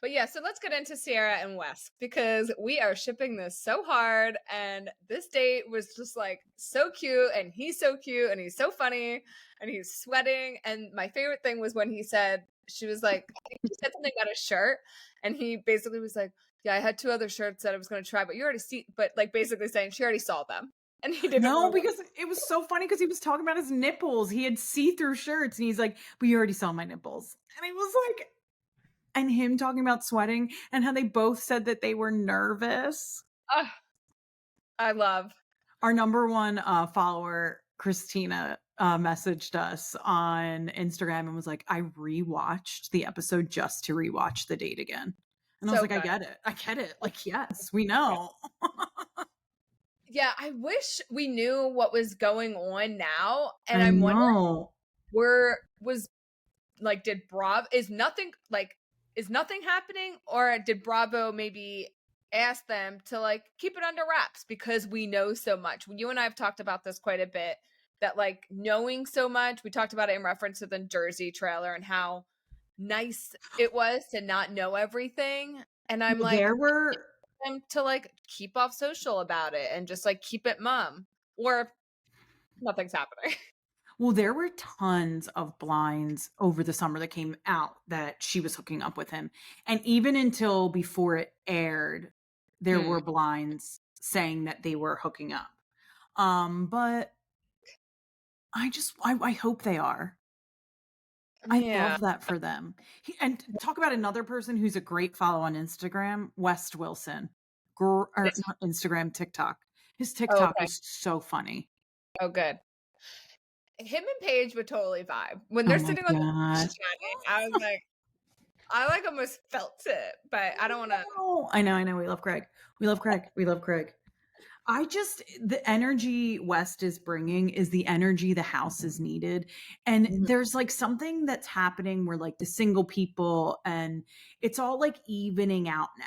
B: But yeah, so let's get into Sierra and Wes because we are shipping this so hard. And this date was just like so cute. And he's so cute and he's so funny and he's sweating. And my favorite thing was when he said, she was like, he said something about a shirt. And he basically was like, yeah, I had 2 other shirts that I was going to try, but you already but like basically saying she already saw them. And he didn't.
A: No, because it was so funny because he was talking about his nipples. He had see-through shirts and he's like, but you already saw my nipples. And he was like, and him talking about sweating and how they both said that they were nervous.
B: I love.
A: Our number one follower, Christina, messaged us on Instagram and was like, I rewatched the episode just to rewatch the date again. And I was like, good. I get it. Like, yes, we know.
B: Yeah, I wish we knew what was going on now. And I'm wondering is nothing happening, or did Bravo maybe ask them to like keep it under wraps because we know so much? You and I have talked about this quite a bit, that like knowing so much, we talked about it in reference to the Jersey trailer and how nice it was to not know everything. And I'm like,
A: there were
B: them to like keep off social about it and just like keep it mum, or nothing's happening.
A: Well, there were tons of blinds over the summer that came out that she was hooking up with him. And even until before it aired, there were blinds saying that they were hooking up. But I hope they are. I
B: Yeah.
A: love that for them. And talk about another person who's a great follow on Instagram, West Wilson. Or not Instagram, TikTok. His
B: Oh,
A: TikTok
B: okay.
A: is so funny.
B: Oh, good. Him and Paige would totally vibe. When
A: Oh
B: they're
A: my
B: sitting on the beach
A: god.
B: chatting, I was like, I like almost felt it, but I don't wanna.
A: I know. We love Craig. We love Craig. We love Craig. The energy West is bringing is the energy the house is needed. And
B: Mhm.
A: there's like something that's happening where like the single people and it's all like evening out now.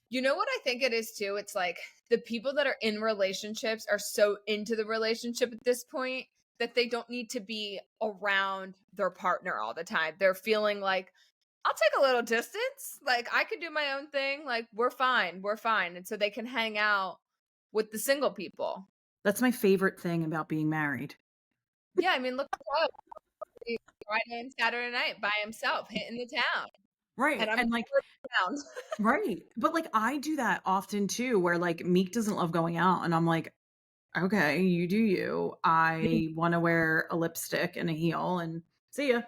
B: You know what I think it is too? It's like the people that are in relationships are so into the relationship at this point that they don't need to be around their partner all the time. They're feeling like, I'll take a little distance. Like, I can do my own thing. Like, we're fine. We're fine. And so they can hang out with the single people.
A: That's my favorite thing about being married.
B: Yeah, I mean, look at Rob. Friday and Saturday night by himself, hitting the town. And
A: Right.
B: I'm
A: And like,
B: around.
A: right. But like, I do that often too, where like Meek doesn't love going out. And I'm like, okay, you do you. I want to wear a lipstick and a heel and see ya.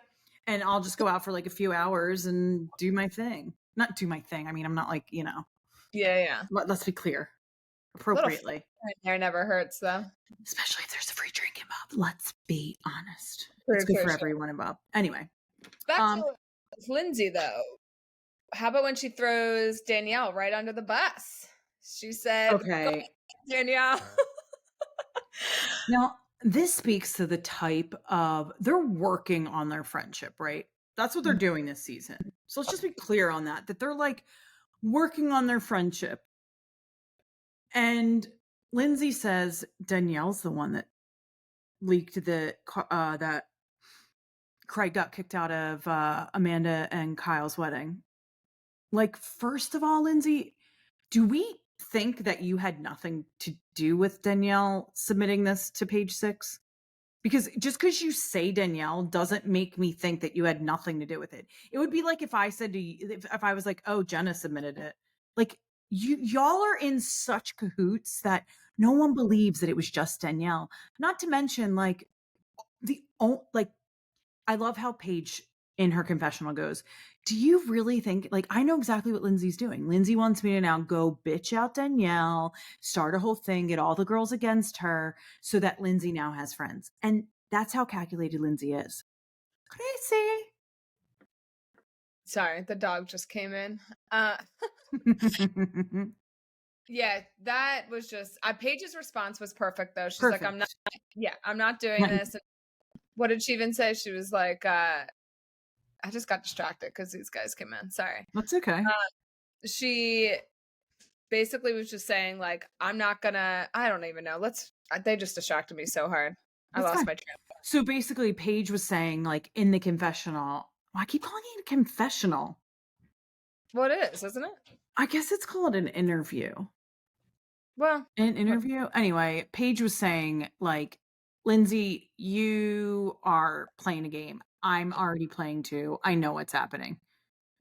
A: And I'll just go out for like a few hours and do my thing. Not do my thing. I mean, I'm not like,
B: Yeah, yeah.
A: let's be clear
B: Little fun
A: appropriately,
B: in there never hurts, though.
A: especially if there's a free drink involved. Let's be honest. It's
B: For
A: good for
B: sure.
A: everyone involved. Anyway,
B: Back
A: um,
B: to Lindsay, though. How about when she throws Danielle right under the bus? She said, "Go
A: okay.
B: Danielle."
A: Now, this speaks to the type of they're working on their friendship, right? That's what they're doing this season. So let's just be clear on that they're like working on their friendship. And Lindsay says Danielle's the one that leaked that Craig got kicked out of Amanda and Kyle's wedding. Like, first of all, Lindsay, do we think that you had nothing to do with Danielle submitting this to page 6? Because just because you say Danielle doesn't make me think that you had nothing to do with it. It would be like if I said to you, if I was like, oh, Jenna submitted it. Like, y'all are in such cahoots that no one believes that it was just Danielle. Not to mention, like, like, I love how Paige in her confessional goes, do you really think, like, I know exactly what Lindsay's doing. Lindsay wants me to now go bitch out Danielle, start a whole thing, get all the girls against her so that Lindsay now has friends. And that's how calculated Lindsay is. Crazy.
B: Sorry, the dog just came in. Yeah, that was just Paige's response was perfect though. She's like,
A: Perfect.
B: I'm not doing this. And what did she even say? She was like, I just got distracted because these guys came in. Sorry.
A: That's okay.
B: She basically was just saying, like, I'm not gonna, I don't even know. They just distracted me so hard. I
A: That's
B: lost
A: fine.
B: my train.
A: So basically, Paige was saying, like, in the confessional, I keep calling it a confessional.
B: Well, it is, isn't it?
A: I guess it's called an interview.
B: Well,
A: An interview? Anyway, Paige was saying, like, Lindsay, you are playing a game. I'm already playing too. I know what's happening.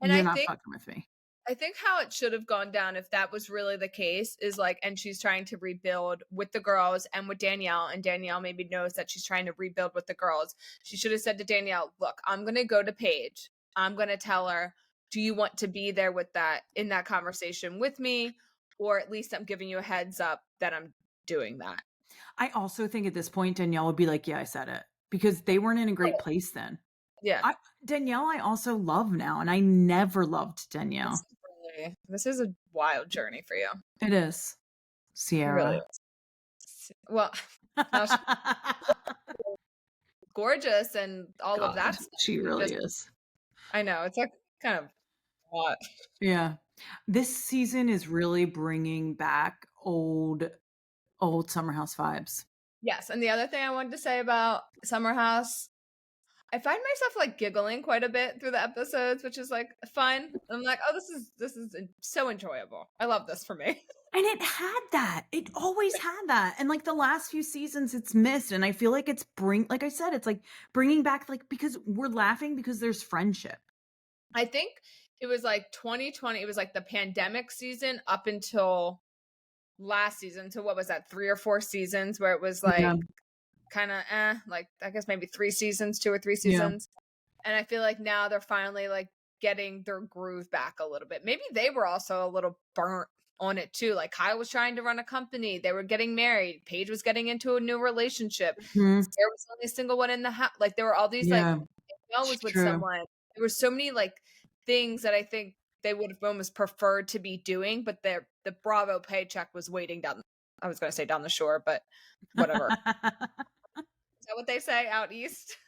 B: and
A: You're not fucking with me.
B: I think how it should have gone down if that was really the case is like, and she's trying to rebuild with the girls and with Danielle, and Danielle maybe knows that she's trying to rebuild with the girls. She should have said to Danielle, look, I'm going to go to Paige. I'm going to tell her, do you want to be there with that in that conversation with me? Or at least I'm giving you a heads up that I'm doing that.
A: I also think at this point, Danielle would be like, yeah, I said it. Because they weren't in a great place then.
B: Yeah.
A: Danielle, I also love now, and I never loved Danielle.
B: This is a wild journey for you.
A: It is.
B: It
A: Sierra.
B: really is. Well, now she's gorgeous and all of that stuff.
A: She really is.
B: I know. It's like kind of hot.
A: Yeah. This season is really bringing back old Summer House vibes.
B: Yes, and the other thing I wanted to say about Summer House, I find myself like giggling quite a bit through the episodes, which is like fun. I'm like, oh, this is so enjoyable. I love this for me.
A: And it had that. It always had that. And like the last few seasons it's missed, and I feel like it's like I said, it's like bringing back, like, because we're laughing because there's friendship.
B: I think it was like 2020, it was like the pandemic season up until last season. So what was that, 3 or 4 seasons where it was like kind of like I guess maybe 3 seasons, 2 or 3 seasons. And I feel like now they're finally, like, getting their groove back a little bit. Maybe they were also a little burnt on it too. Like, Kyle was trying to run a company, they were getting married, Paige was getting into a new relationship,
A: Mhm.
B: Sarah was the only single one in the house. Like, there were all these, like,
A: Yeah,
B: Mel
A: it's
B: was with
A: true.
B: someone. There were so many, like, things that I think they would have almost preferred to be doing, but the Bravo paycheck was waiting down, I was gonna say down the shore, but whatever. Is that what they say out east?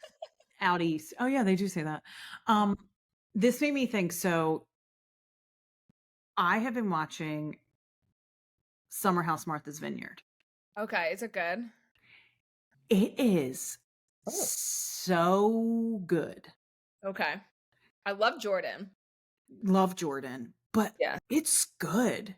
A: Out east. Oh, yeah, they do say that.
B: Oh,
A: Um, this made me think, so I have been watching Summer House Martha's Vineyard.
B: okay, is it good?
A: It is
B: Oh.
A: so good.
B: Okay. I love Jordan.
A: Love Jordan, but
B: Yeah.
A: it's good.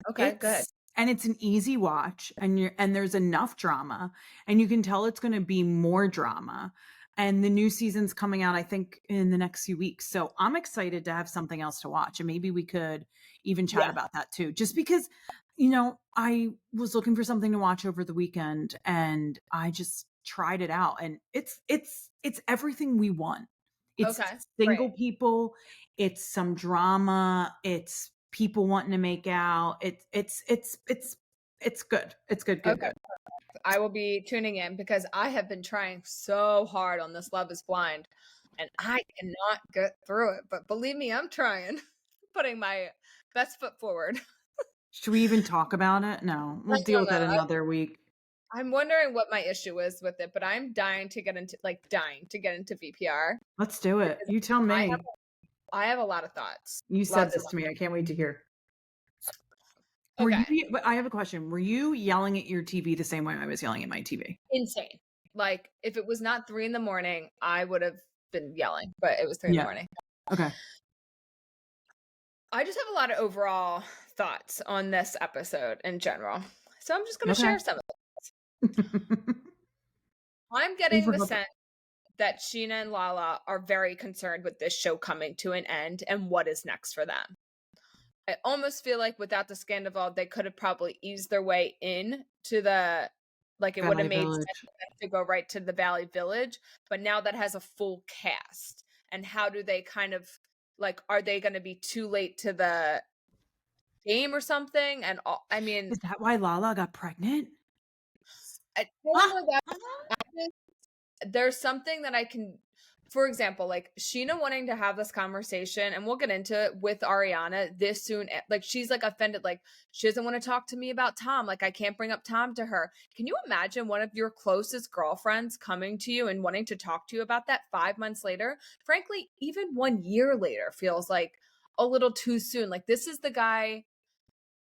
B: Okay, good.
A: It's an easy watch, and there's enough drama, and you can tell it's gonna be more drama, and the new season's coming out, I think, in the next few weeks, so I'm excited to have something else to watch, and maybe we could even chat
B: Yeah.
A: about that too, just because, I was looking for something to watch over the weekend, and I just tried it out, and it's everything we want. It's
B: Okay,
A: single
B: great.
A: people, it's some drama, it's people wanting to make out. It's good. It's good, good,
B: Okay.
A: good.
B: I will be tuning in because I have been trying so hard on this Love is Blind and I cannot get through it. But believe me, I'm trying, putting my best foot forward.
A: Should we even talk about it? No,
B: I
A: we'll deal
B: don't
A: with
B: know.
A: that another week.
B: I'm wondering what my issue is with it, but I'm dying to get into VPR
A: Let's do it.
B: because
A: You tell
B: I have
A: me.
B: I have a lot of thoughts.
A: You said
B: Lots of
A: this to me. I can't wait to hear. Were
B: Okay.
A: you but I have a question. Were you yelling at your TV the same way I was yelling at my TV?
B: Insane. Like if it was not 3 in the morning, I would have been yelling, but it was 3 in the
A: Yeah.
B: morning.
A: Okay.
B: I just have a lot of overall thoughts on this episode in general. So I'm just going to
A: Okay.
B: share some of them. I'm
A: Thanks
B: getting
A: for
B: the
A: helping.
B: sense that Sheena and Lala are very concerned with this show coming to an end and what is next for them. I almost feel like without the scandal, they could have probably eased their way in to the, like it would have
A: Valley
B: made sense
A: Village.
B: for them to go right to the Valley Village. But now that has a full cast. And how do they kind of, like, are they going to be too late to the game or something? And all, I mean,
A: Is that why Lala got pregnant?
B: I not
A: Ah!
B: only that, there's something that I can, for example, like Sheena wanting to have this conversation, and we'll get into it with Ariana this soon. Like she's like offended, like she doesn't want to talk to me about Tom. Like I can't bring up Tom to her. Can you imagine one of your closest girlfriends coming to you and wanting to talk to you about that 5 months later? Frankly, even 1 year later feels like a little too soon. Like this is the guy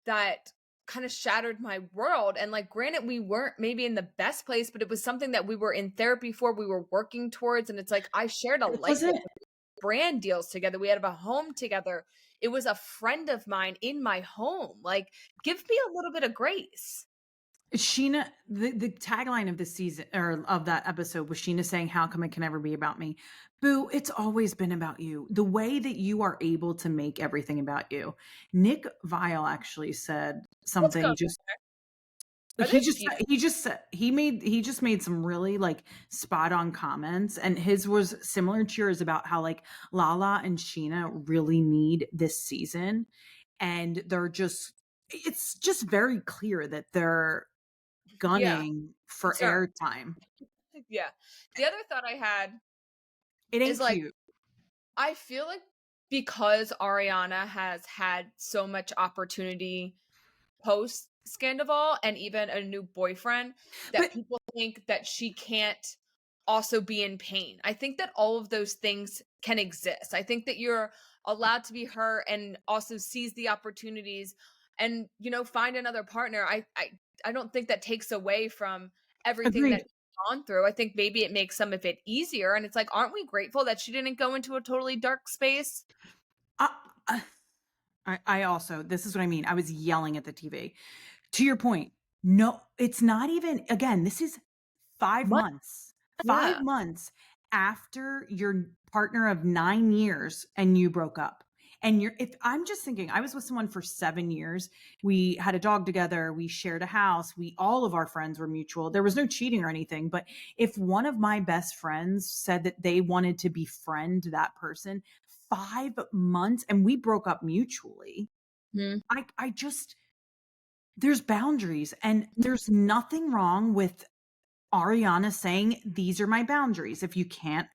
B: that kind of shattered my world. And like, granted, we weren't maybe in the best place, but it was something that we were in therapy for, we were working towards. And it's like, I shared a
A: It
B: life with
A: wasn't
B: brand deals together. We had a home together. It was a friend of mine in my home. Like, give me a little bit of grace.
A: Sheena, the tagline of the season or of that episode was Sheena saying, "How come it can never be about me?" Boo, it's always been about you. The way that you are able to make everything about you. Nick Vile actually said
B: What's going
A: something just
B: on? Are they
A: he just made some really like spot on comments, and his was similar to yours about how like Lala and Sheena really need this season, and it's just very clear that they're
B: Yeah,
A: gunning for
B: concerned.
A: airtime.
B: Yeah. The other thought I had
A: It
B: is
A: ain't
B: like,
A: cute.
B: I feel like because Ariana has had so much opportunity post Scandival and even a new boyfriend, that
A: But
B: people think that she can't also be in pain. I think that all of those things can exist. I think that you're allowed to be her and also seize the opportunities and find another partner. I don't think that takes away from everything that
A: agreed.
B: she's gone through. I think maybe it makes some of it easier, and it's like, aren't we grateful that she didn't go into a totally dark space?
A: Uh, uh, I also, this is what I mean. I was yelling at the TV. To your point, no, it's not even, again, this is 5
B: Much.
A: months. 5
B: Yeah.
A: months after your partner of 9 years and you broke up. And if I'm just thinking, I was with someone for 7 years. We had a dog together, we shared a house, all of our friends were mutual. There was no cheating or anything, but if one of my best friends said that they wanted to befriend that person, 5 months, and we broke up mutually.
B: Mhm.
A: I just there's boundaries, and there's nothing wrong with Ariana saying, "These are my boundaries. If you can't."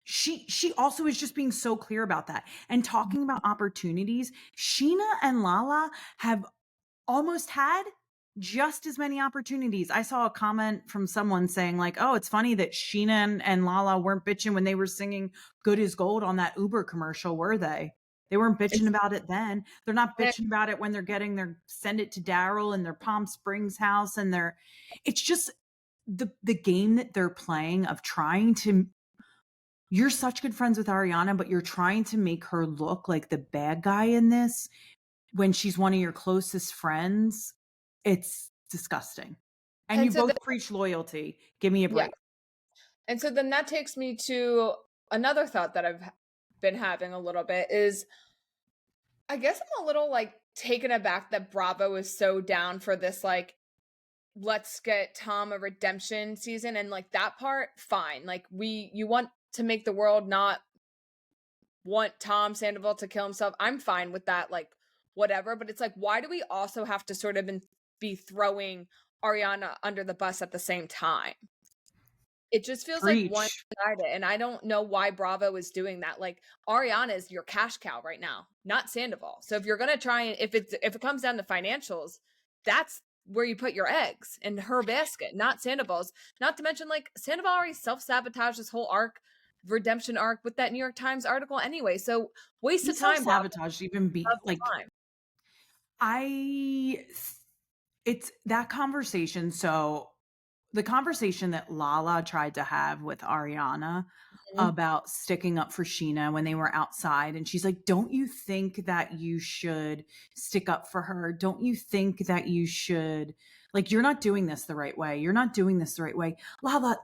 A: She also is just being so clear about that and talking about opportunities. Sheena and Lala have almost had just as many opportunities. I saw a comment from someone saying like, "Oh, it's funny that Sheena and Lala weren't bitching when they were singing Good as Gold on that Uber commercial, were they? They weren't bitching
B: It's
A: about it then. They're not bitching about it when they're getting their send it to Daryl in their Palm Springs house and it's just the game that they're playing of trying to you're such good friends with Ariana, but you're trying to make her look like the bad guy in this when she's one of your closest friends. It's disgusting. And
B: and
A: you
B: so
A: both
B: the
A: preach loyalty. Give me a
B: yeah.
A: break.
B: And so then that takes me to another thought that I've been having a little bit is I guess I'm a little like taken aback that Bravo is so down for this like let's get Tom a redemption season and like that part fine. Like you want to make the world not want Tom Sandoval to kill himself. I'm fine with that like whatever, but it's like why do we also have to sort of be throwing Ariana under the bus at the same time? It just feels like
A: Preach.
B: one-sided, and I don't know why Bravo is doing that. Like Ariana is your cash cow right now, not Sandoval. So if you're gonna try and if it comes down to financials, that's where you put your eggs in her basket, not Sandoval's. Not to mention, like Sandoval already self-sabotaged this whole redemption arc with that New York Times article anyway. So waste
A: He
B: of time, Bravo.
A: self-sabotaged even be
B: Love the
A: like
B: time.
A: I it's that conversation. So the conversation that Lala tried to have with Ariana
B: Mhm.
A: about sticking up for Sheena when they were outside. And she's like, "Don't you think that you should stick up for her? Don't you think that you should, like, you're not doing this the right way. You're not doing this the right way." Lala,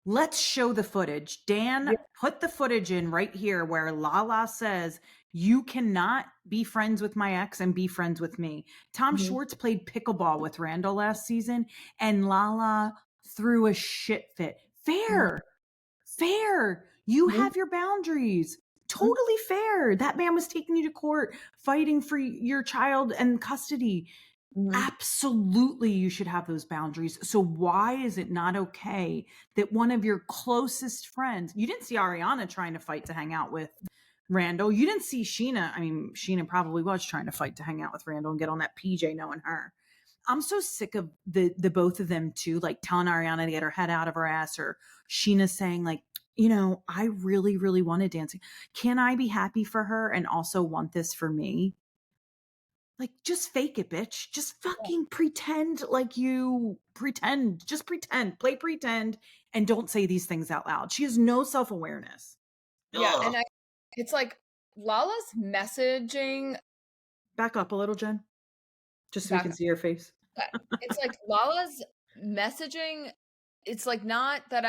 A: let's show the footage. Dan,
B: Yeah.
A: put the footage in right here where Lala says, "You cannot be friends with my ex and be friends with me." Tom
B: Mhm.
A: Schwartz played pickleball with Randall last season, and Lala threw a shit fit.
B: Mhm.
A: Fair. Fair. You
B: Mhm.
A: have your boundaries.
B: Mhm.
A: Totally fair. That man was taking you to court, fighting for your child and custody.
B: Mhm.
A: Absolutely, you should have those boundaries. So why is it not okay that one of your closest friends, you didn't see Ariana trying to fight to hang out with Randall. You didn't see Sheena. I mean, Sheena probably was trying to fight to hang out with Randall and get on that PJ knowing her. I'm so sick of the both of them too, like telling Ariana to get her head out of her ass, or Sheena saying like, I really, really wanted dancing. Can I be happy for her and also want this for me? Like, just fake it, bitch. Just fucking pretend like you pretend. Just pretend. Play pretend and don't say these things out loud. She has no self awareness.
B: Yeah,
A: Ugh.
B: and it's like Lala's messaging
A: Back up a little, Jen, just so we can
B: back
A: see her face.
B: but it's like Lala's messaging, it's like not that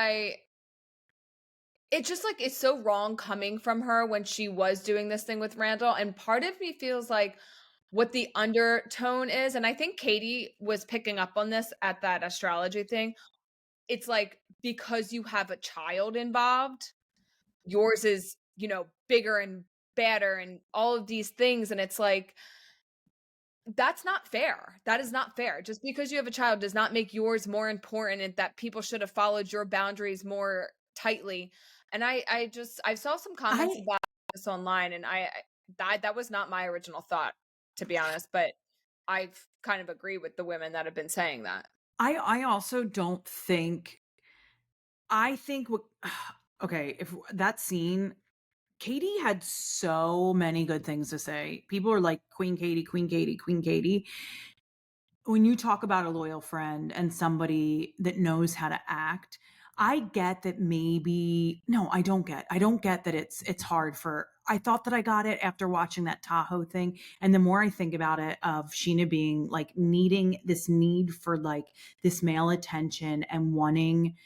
B: it's just like it's so wrong coming from her when she was doing this thing with Randall. And part of me feels like what the undertone is, and I think Katie was picking up on this at that astrology thing. It's like because you have a child involved, yours is, bigger and badder and all of these things. And it's like, that's not fair. That is not fair. Just because you have a child does not make yours more important and that people should have followed your boundaries more tightly. And I saw some comments
A: I
B: about this online and that was not my original thought, to be honest, but I've kind of agree with the women that have been saying that.
A: I also don't think I think what okay, if that scene, Katie had so many good things to say. People are like Queen Katie, Queen Katie, Queen Katie. When you talk about a loyal friend and somebody that knows how to act, I get that maybe no, I don't get that it's hard for I thought that I got it after watching that Tahoe thing. And the more I think about it of Sheena being like needing this need for like this male attention and wanting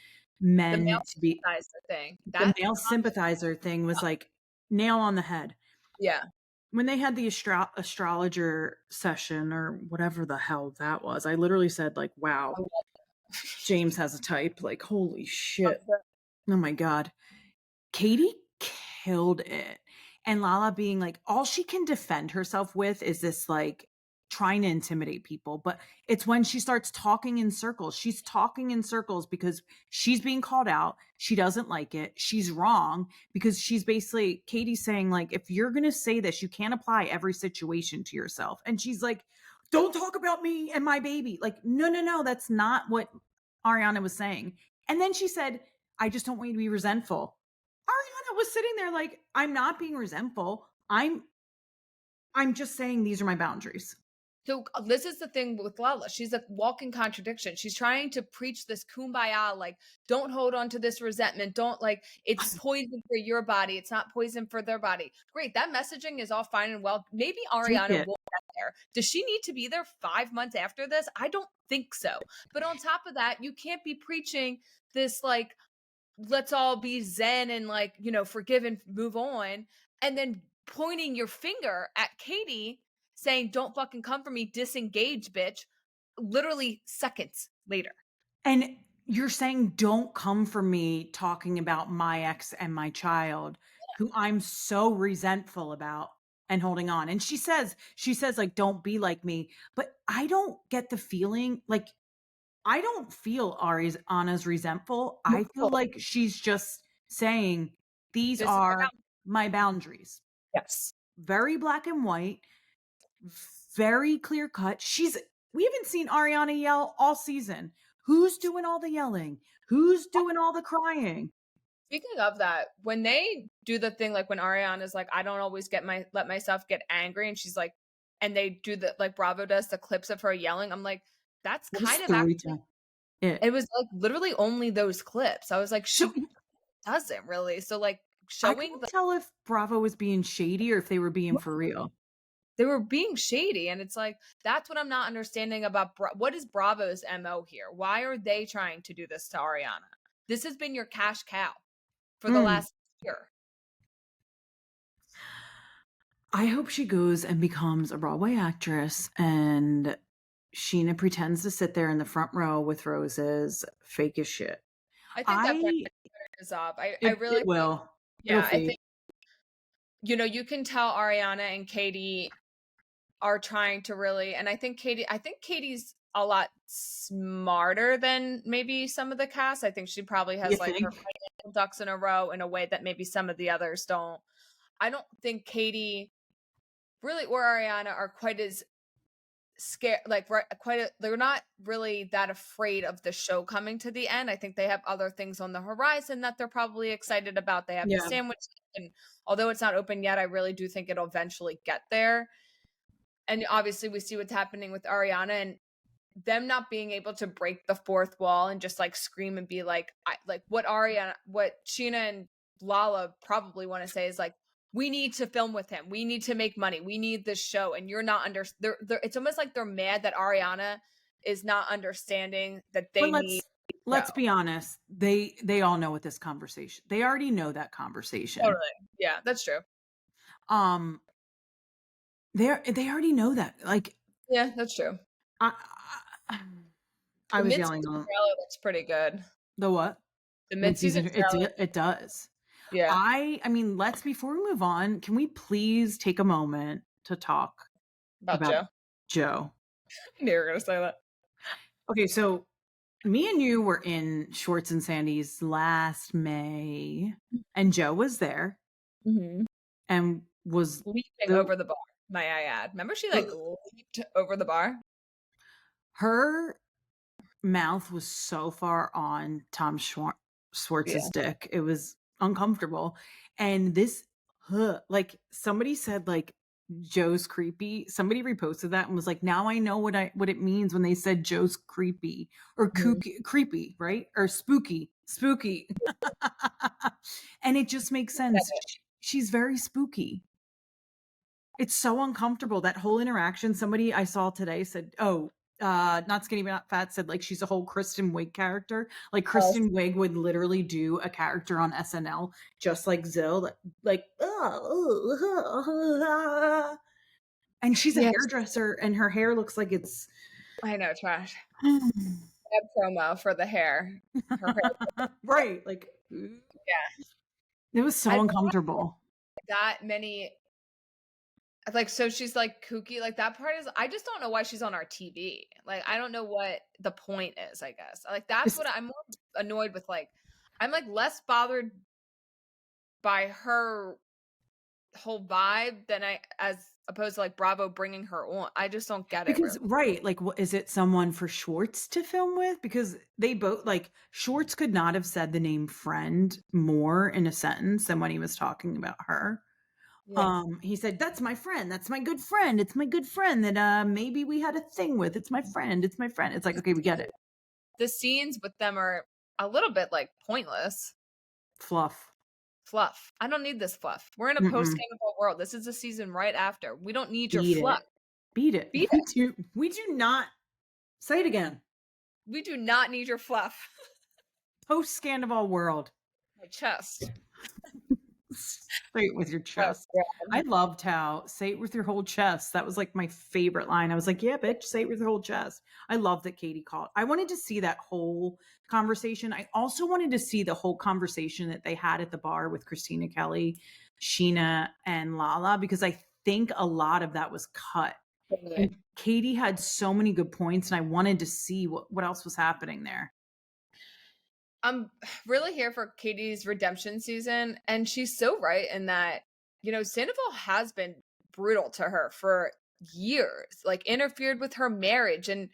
B: The
A: men
B: male
A: to be
B: sympathizer thing.
A: the
B: That
A: male
B: comment,
A: sympathizer thing was like nail on the head.
B: Yeah.
A: When they had the astrologer session or whatever the hell that was, I literally said like,
B: I
A: "Wow,
B: love
A: James has a type." Like, holy shit.
B: that.
A: Oh my god. Katie killed it. And Lala being like, all she can defend herself with is this like trying to intimidate people. But it's when she starts talking in circles. She's talking in circles because she's being called out. She doesn't like it. She's wrong because she's basically Katie's saying, like, if you're going to say this, you can't apply every situation to yourself. And she's like, don't talk about me and my baby. Like, no, no, no, that's not what Ariana was saying. And then she said, I just don't want you to be resentful. Ariana was sitting there like, I'm not being resentful. I'm just saying these are my boundaries.
B: So this is the thing with Lala. She's a walking contradiction. She's trying to preach this kumbaya, like, don't hold on to this resentment. Don't like, it's poison for your body. It's not poison for their body. Great. That messaging is all fine and well. Maybe
A: Take
B: Ariana
A: it.
B: will get there. Does she need to be there 5 months after this? I don't think so. But on top of that, you can't be preaching this like, let's all be zen and like, forgive and move on. And then pointing your finger at Katie saying, don't fucking come for me, disengage, bitch, literally seconds later.
A: And you're saying, don't come for me talking about my ex and my child, who I'm so resentful about and holding on. And she says, like, don't be like me. But I don't get the feeling like I don't feel Anna's resentful. I feel
B: No.
A: like she's just saying, these
B: This is my
A: are
B: mouth.
A: my boundaries.
B: Yes.
A: Very black and white, very clear cut. We haven't seen Ariana yell all season. Who's doing all the yelling? Who's doing all the crying?
B: Speaking of that, when they do the thing, like when Ariana's like, I don't always let myself get angry, and she's like, and they do the like Bravo does the clips of her yelling. I'm like, that's
A: What a
B: kind of actually,
A: storytelling. It.
B: it was like literally only those clips. I was like,
A: So
B: she doesn't really. So like
A: I
B: showing
A: couldn't tell if Bravo was being shady or if they were being for real.
B: they were being shady, and it's like that's what I'm not understanding about what is Bravo's MO here? Why are they trying to do this to Ariana? This has been your cash cow for the
A: Mm.
B: last year.
A: I hope she goes and becomes a Broadway actress and Sheena pretends to sit there in the front row with roses, fake as shit.
B: I think that part
A: I
B: is up. I really
A: it will. It'll
B: yeah, I
A: fade.
B: think you can tell Ariana and Katie are trying to really, and I think Katie's a lot smarter than maybe some of the cast. I think she probably
A: You
B: has like her
A: think?
B: financial ducks in a row in a way that maybe some of the others don't. I don't think Katie really or Ariana are quite as scared, like right, they're not really that afraid of the show coming to the end. I think they have other things on the horizon that they're probably excited about. They have the
A: Yeah.
B: sandwich, and although it's not open yet, I really do think it'll eventually get there. And obviously, we see what's happening with Ariana and them not being able to break the fourth wall and just like scream and be like, like what Sheena and Lala probably want to say is like, we need to film with him. We need to make money. We need this show. And you're not it's almost like they're mad that Ariana is not understanding that
A: But
B: they need the
A: let's
B: show.
A: be honest. They all know what this conversation. They already know that conversation.
B: Totally. Yeah, that's true.
A: Um they already know that. Like
B: Yeah, that's true.
A: I I, I
B: The
A: was
B: mid-season
A: yelling on
B: trailer looks pretty good.
A: the what?
B: The mid-season
A: Mid-season
B: trailer.
A: it does.
B: Yeah.
A: I mean, let's before we move on, can we please take a moment to talk
B: About
A: about
B: Joe.
A: Joe?
B: I knew you were gonna say that.
A: Okay, so me and you were in Schwartz and Sandy's last May, and Joe was there
B: Mm-hmm.
A: and was
B: Leaping
A: the
B: over the bar, may I add. Remember she like leaped over the bar?
A: her mouth was so far on Tom
B: Yeah.
A: Schwartz's dick. It was uncomfortable. And this, like somebody said, like Joe's creepy. Somebody reposted that and was like, now I know what it means when they said Joe's creepy or
B: Mhm.
A: kooky, creepy, right? Or spooky. And it just makes sense. She's very spooky. It's so uncomfortable. That whole interaction. Somebody I saw today said, "Oh, not skinny but not fat, said like she's a whole Kristen Wiig character. Like
B: Yes.
A: Kristen Wiig would literally do a character on SNL just like Zill, like and she's a
B: Yes.
A: hairdresser and her hair looks like it's
B: I know, trash. Ad promo for the hair. Her hair.
A: right, like
B: Yeah.
A: it was so
B: I've
A: uncomfortable.
B: that many like, so she's, like, kooky, like, that part is I just don't know why she's on our TV. Like, I don't know what the point is, I guess. Like, that's
A: It's
B: what I'm more annoyed with, like I'm, like, less bothered by her whole vibe than I as opposed to, like, Bravo bringing her on. I just don't get it
A: because
B: really.
A: right, like what is it someone for Schwartz to film with? Because they both like Schwartz could not have said the name friend more in a sentence than when he was talking about her.
B: Yeah.
A: He said, "That's my friend. That's my good friend. It's my good friend that maybe we had a thing with. It's my friend. It's my friend." It's like, okay, we get it.
B: The scenes with them are a little bit, like, pointless.
A: Fluff.
B: Fluff. I don't need this fluff. We're in a
A: Mm-mm.
B: post-Scandal world. This is the season right after. We don't need your
A: Beat
B: fluff.
A: it. Beat it.
B: Beat
A: We
B: it.
A: do. We do not. Say it again.
B: We do not need your fluff.
A: Post Scandal world.
B: My chest.
A: Say it with your
B: Oh,
A: chest. I
B: God.
A: loved how say it with your whole chest. That was like my favorite line. I was like, yeah, bitch, say it with your whole chest. I love that Katie called. I wanted to see that whole conversation. I also wanted to see the whole conversation that they had at the bar with Christina Kelly, Sheena, and Lala, because I think a lot of that was cut.
B: Totally.
A: And Katie had so many good points, and I wanted to see what else was happening there.
B: I'm really here for Katie's redemption season, and she's so right in that, Sandoval has been brutal to her for years, like interfered with her marriage. And,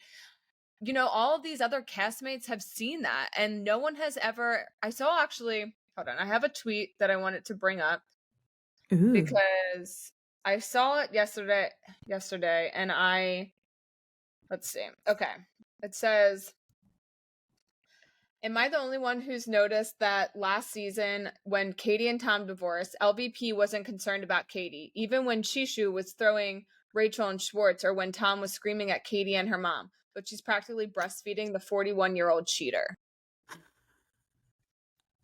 B: all of these other castmates have seen that, and no one has ever. I saw actually, hold on, I have a tweet that I wanted to bring up
A: Ooh.
B: because I saw it yesterday, and let's see. Okay. It says, am I the only one who's noticed that last season when Katie and Tom divorced, LVP wasn't concerned about Katie, even when Shishu was throwing Rachel and Schwartz or when Tom was screaming at Katie and her mom, but she's practically breastfeeding the 41-year-old cheater.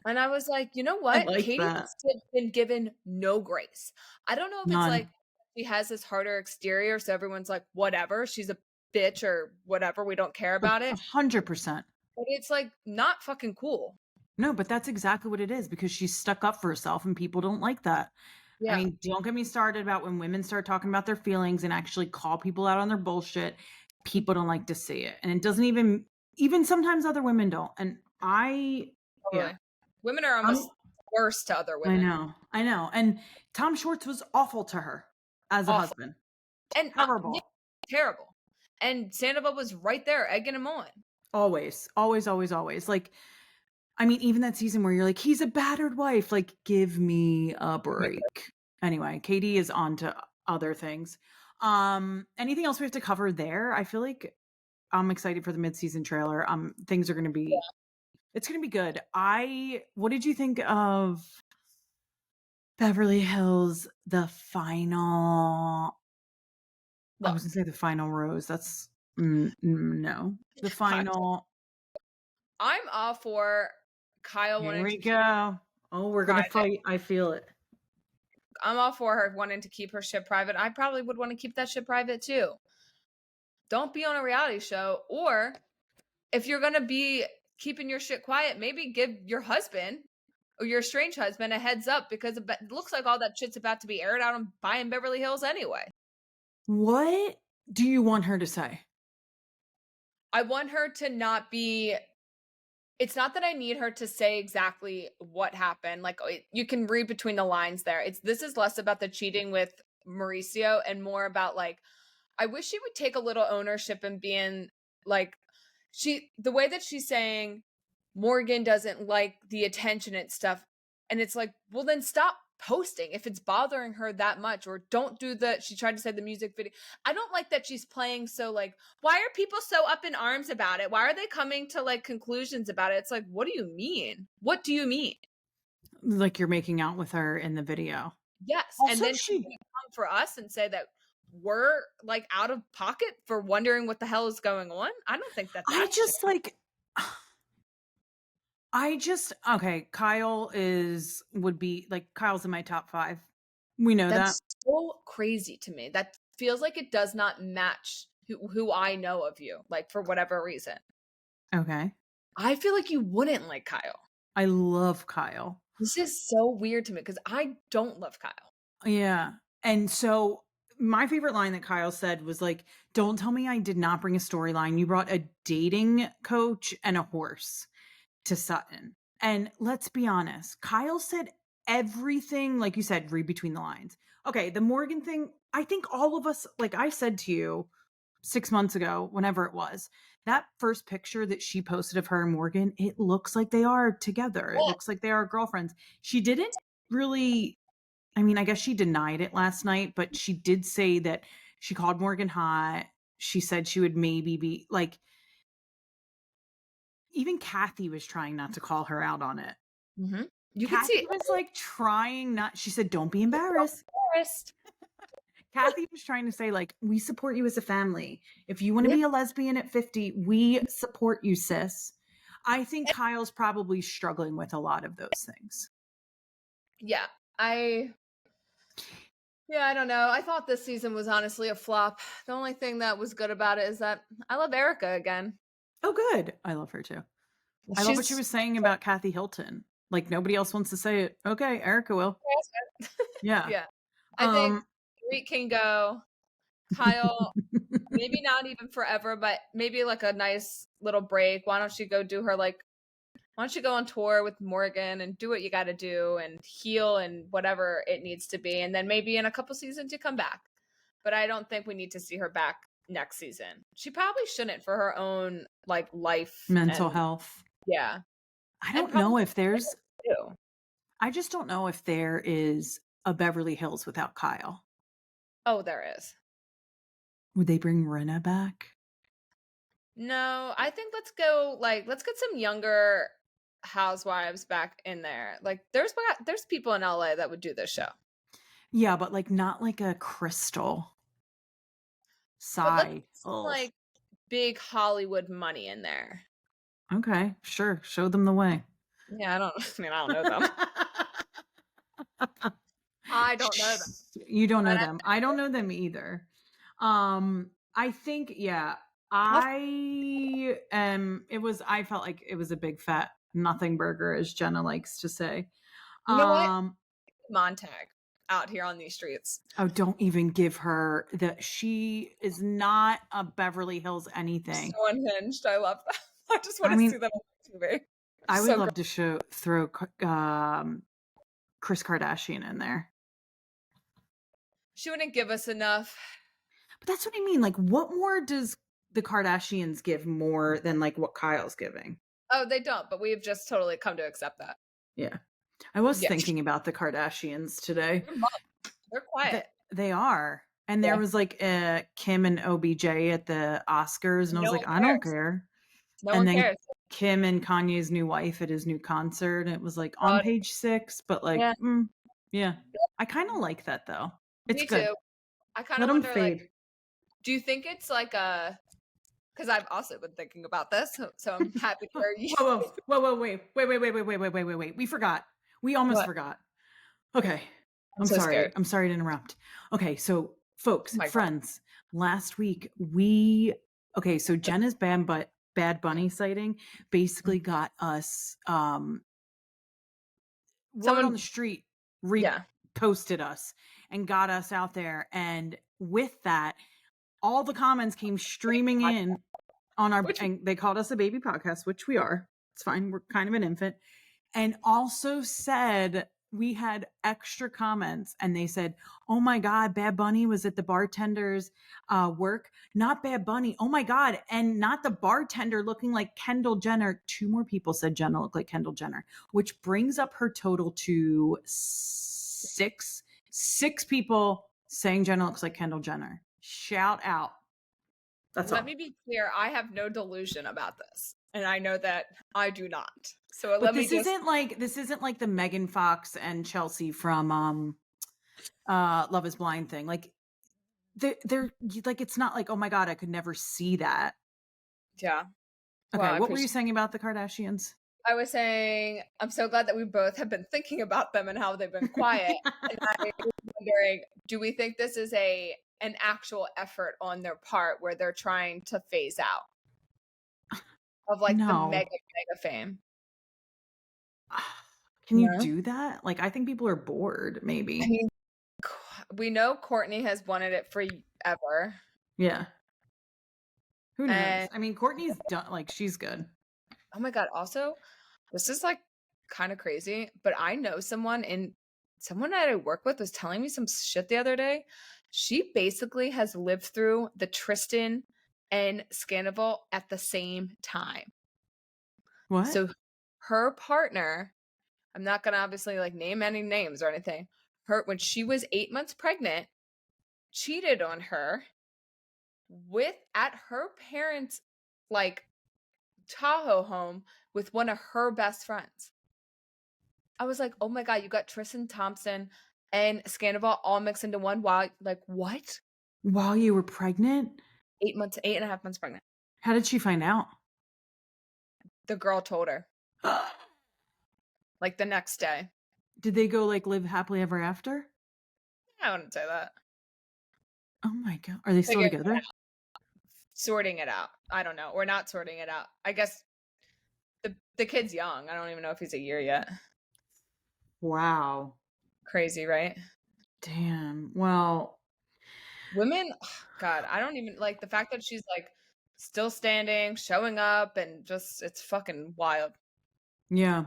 B: And I was like, you know
A: I
B: what?
A: like
B: Katie's
A: that.
B: been given no grace. I don't know if it's like
A: None.
B: she has this harder exterior, so everyone's like, whatever, she's a bitch or whatever, we don't care about it.
A: 100%.
B: But it's like not fucking cool.
A: No, but that's exactly what it is because she's stuck up for herself and people don't like that. I
B: Yeah.
A: mean, don't get me started about when women start talking about their feelings and actually call people out on their bullshit. People don't like to see it. And it doesn't even sometimes other women don't. And yeah,
B: Totally. Women are
A: I'm,
B: almost worse to other
A: I
B: women.
A: know, I know. And Tom Schwartz was awful to her as a
B: Awful.
A: husband.
B: And
A: Terrible.
B: terrible. And Sandoval was right there egging him on.
A: Always, always, always, always. Like, I mean, even that season where you're like, he's a battered wife, like, give me a break. Anyway, Katie is on to other things. Anything else we have to cover there? I feel like I'm excited for the mid-season trailer. Things are gonna be it's gonna be good. What did you think of Beverly Hills, the final I was
B: Look,
A: gonna say the final rose. That's no. The
B: hot.
A: final
B: I'm all for Kyle
A: here
B: wanting to
A: we
B: keep
A: go. Oh, we're gonna
B: private.
A: fight. I feel it.
B: I'm all for her wanting to keep her shit private. I probably would want to keep that shit private too. Don't be on a reality show. Or if you're going to be keeping your shit quiet, maybe give your husband or your estranged husband a heads up because it looks like all that shit's about to be aired out on Buying Beverly Hills anyway.
A: What do you want her to say?
B: I want her to not be. It's not that I need her to say exactly what happened. Like you can read between the lines there. This is less about the cheating with Mauricio and more about like I wish she would take a little ownership and being like the way that she's saying Morgan doesn't like the attention and stuff. And it's like, well, then stop posting if it's bothering her that much, or don't do she tried to say the music video. I don't like that she's playing so like, why are people so up in arms about it? Why are they coming to like conclusions about it? It's like, what do you mean? What do you mean?
A: Like you're making out with her in the video.
B: Yes. And
A: Also,
B: then she's going to come for us and say that we're like out of pocket for wondering what the hell is going on. I don't think that
A: I
B: that's
A: just like okay, would be like Kyle's in my top 5. We know that.
B: That's so crazy to me. That feels like it does not match who I know of you, like for whatever reason.
A: Okay.
B: I feel like you wouldn't like Kyle.
A: I love Kyle.
B: This is so weird to me because I don't love Kyle.
A: Yeah. And so my favorite line that Kyle said was like, "Don't tell me I did not bring a storyline. You brought a dating coach and a horse to Sutton." And let's be honest, Kyle said everything, like you said, read between the lines. Okay, the Morgan thing, I think all of us, like I said to you 6 months ago, whenever it was, that first picture that she posted of her and Morgan, it looks like they are together. It
B: Yeah.
A: looks like they are girlfriends. She didn't really, I mean, I guess she denied it last night, but she did say that she called Morgan hot. She said she would maybe be like, even Kathy was trying not to call her out on it.
B: Mm-hmm. You could
A: Kathy
B: see
A: was like trying not, she said, "Don't be embarrassed."
B: Forrest.
A: Kathy was trying to say, like, we support you as a family. If you want to
B: Yeah.
A: be a lesbian at 50, we support you, sis. I think Kyle's probably struggling with a lot of those things.
B: Yeah. I don't know. I thought this season was honestly a flop. The only thing that was good about it is that I love Erica again.
A: Oh, good. I love her too. I love what she
B: She's
A: was saying about Kathy Hilton. Like, nobody else wants to say it. Okay, Erica will. Yeah.
B: yeah. I think Reed can go. Kyle, maybe not even forever, but maybe like a nice little break. Why don't you go do her like why don't you go on tour with Morgan and do what you got to do and heal and whatever it needs to be, and then maybe in a couple seasons you come back. But I don't think we need to see her back next season. She probably shouldn't for her own like life
A: mental
B: and
A: health.
B: yeah.
A: I
B: And
A: don't
B: probably
A: know if there's,
B: too.
A: I just don't know if there is a Beverly Hills without Kyle.
B: Oh, there is.
A: Would they bring Rinna back?
B: No, I think let's get some younger housewives back in there. Like there's people in LA that would do this show.
A: Yeah, but like not like a Crystal.
B: But let's
A: Sigh.
B: get some, like big Hollywood money in there.
A: Okay, sure. Show them the way.
B: Yeah, I don't know them. I don't know them.
A: You don't know
B: But
A: them. I don't know them either. I think, yeah, I felt like it was a big fat nothing burger, as Jenna likes to say.
B: you know what? Montag out here on these streets.
A: Oh, don't even give her that. She is not a Beverly Hills anything.
B: So unhinged. I love that. I just want to see them on TV.
A: I would love to throw Kris Kardashian in there.
B: She wouldn't give us enough.
A: But that's what I mean. Like, what more does the Kardashians give more than like what Kyle's giving?
B: Oh, they don't, but we've just totally come to accept that.
A: Yeah. I was thinking about the Kardashians today.
B: They're quiet.
A: They are. And there was like Kim and OBJ at the Oscars, and I was like, I don't care.
B: No one cares.
A: Kim and Kanye's new wife at his new concert. And it was like on page 6, but like, yeah. I kind of like that though. It's good.
B: Too. I kind of wonder, like, do you think it's like a? Because I've also been thinking about this, so I'm happy to hear you.
A: Whoa, wait. We forgot. We almost forgot. Okay. I'm sorry.
B: Scared.
A: I'm sorry to interrupt. Okay, so folks, friends, last week so Jenna's Bad Bunny sighting basically got us word on the street posted us and got us out there, and with that all the comments came streaming in on our and they called us a baby podcast, which we are. It's fine, we're kind of an infant, and also said we had extra comments, and they said, "Oh my God, Bad Bunny was at the bartender's work. Not Bad Bunny. Oh my God. And not the bartender looking like Kendall Jenner." 2 more people said Jenna looked like Kendall Jenner, which brings up her total to 6 people saying Jenna looks like Kendall Jenner. Shout out.
B: Let me be clear. I have no delusion about this, and I know that I do not. So
A: this isn't like the Megan Fox and Chelsea from Love Is Blind thing. Like, they're like, it's not like, "Oh my god, I could never see that."
B: Yeah. Well,
A: Okay,
B: I
A: what were you
B: appreciate.
A: saying about the Kardashians?
B: I was saying I'm so glad that we both have been thinking about them and how they've been quiet. And I was wondering, do we think this is an actual effort on their part where they're trying to phase out of like the
A: No.
B: mega fame?
A: Can you
B: No.
A: do that? Like, I think people are bored,
B: I
A: maybe.
B: mean, we know Courtney has wanted it for ever.
A: Yeah. Who
B: And
A: knows? I mean, Courtney's done like, she's good.
B: oh my God, also, this is like kind of crazy, but I know someone that I work with was telling me some shit the other day. She basically has lived through the Tristan and Scandal at the same time.
A: What?
B: So her partner, I'm not gonna obviously like name any names or anything. Her when she was 8 months pregnant, cheated on her with at her parents' like Tahoe home with one of her best friends. I was like, "Oh my god, you got Tristan Thompson and Scandival all mixed into one." Wow, like what?
A: While you were pregnant?
B: 8 months, 8.5 months pregnant.
A: How did she find out?
B: The girl told her like the next day.
A: Did they go, like, live happily ever after?
B: I wouldn't say that.
A: Oh my god. Are they still
B: Figuring it
A: together?
B: out, sorting it out. I don't know. We're not sorting it out. I guess the kid's young. I don't even know if he's a year yet.
A: Wow.
B: Crazy, right?
A: Damn. Well,
B: Women, God, I don't even like the fact that she's like still standing, showing up, and just it's fucking wild.
A: yeah.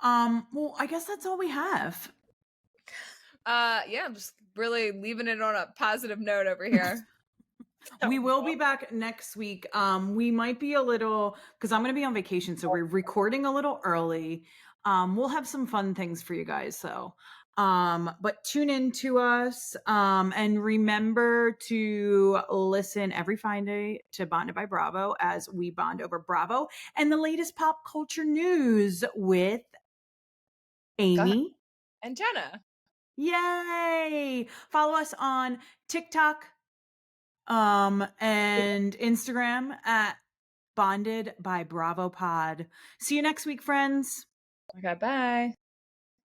A: Well, I guess that's all we have.
B: Yeah, I'm just really leaving it on a positive note over here.
A: We
B: So,
A: will be back next week. We might be a little because I'm going to be on vacation, so we're recording a little early. We'll have some fun things for you guys, though. But tune in to us, and remember to listen every Friday to Bonded by Bravo as we bond over Bravo and the latest pop culture news with
B: go ahead.
A: Amy.
B: And Jenna.
A: Yay! Follow us on TikTok, and Instagram at Bonded by Bravo Pod. See you next week, friends.
B: Okay, bye.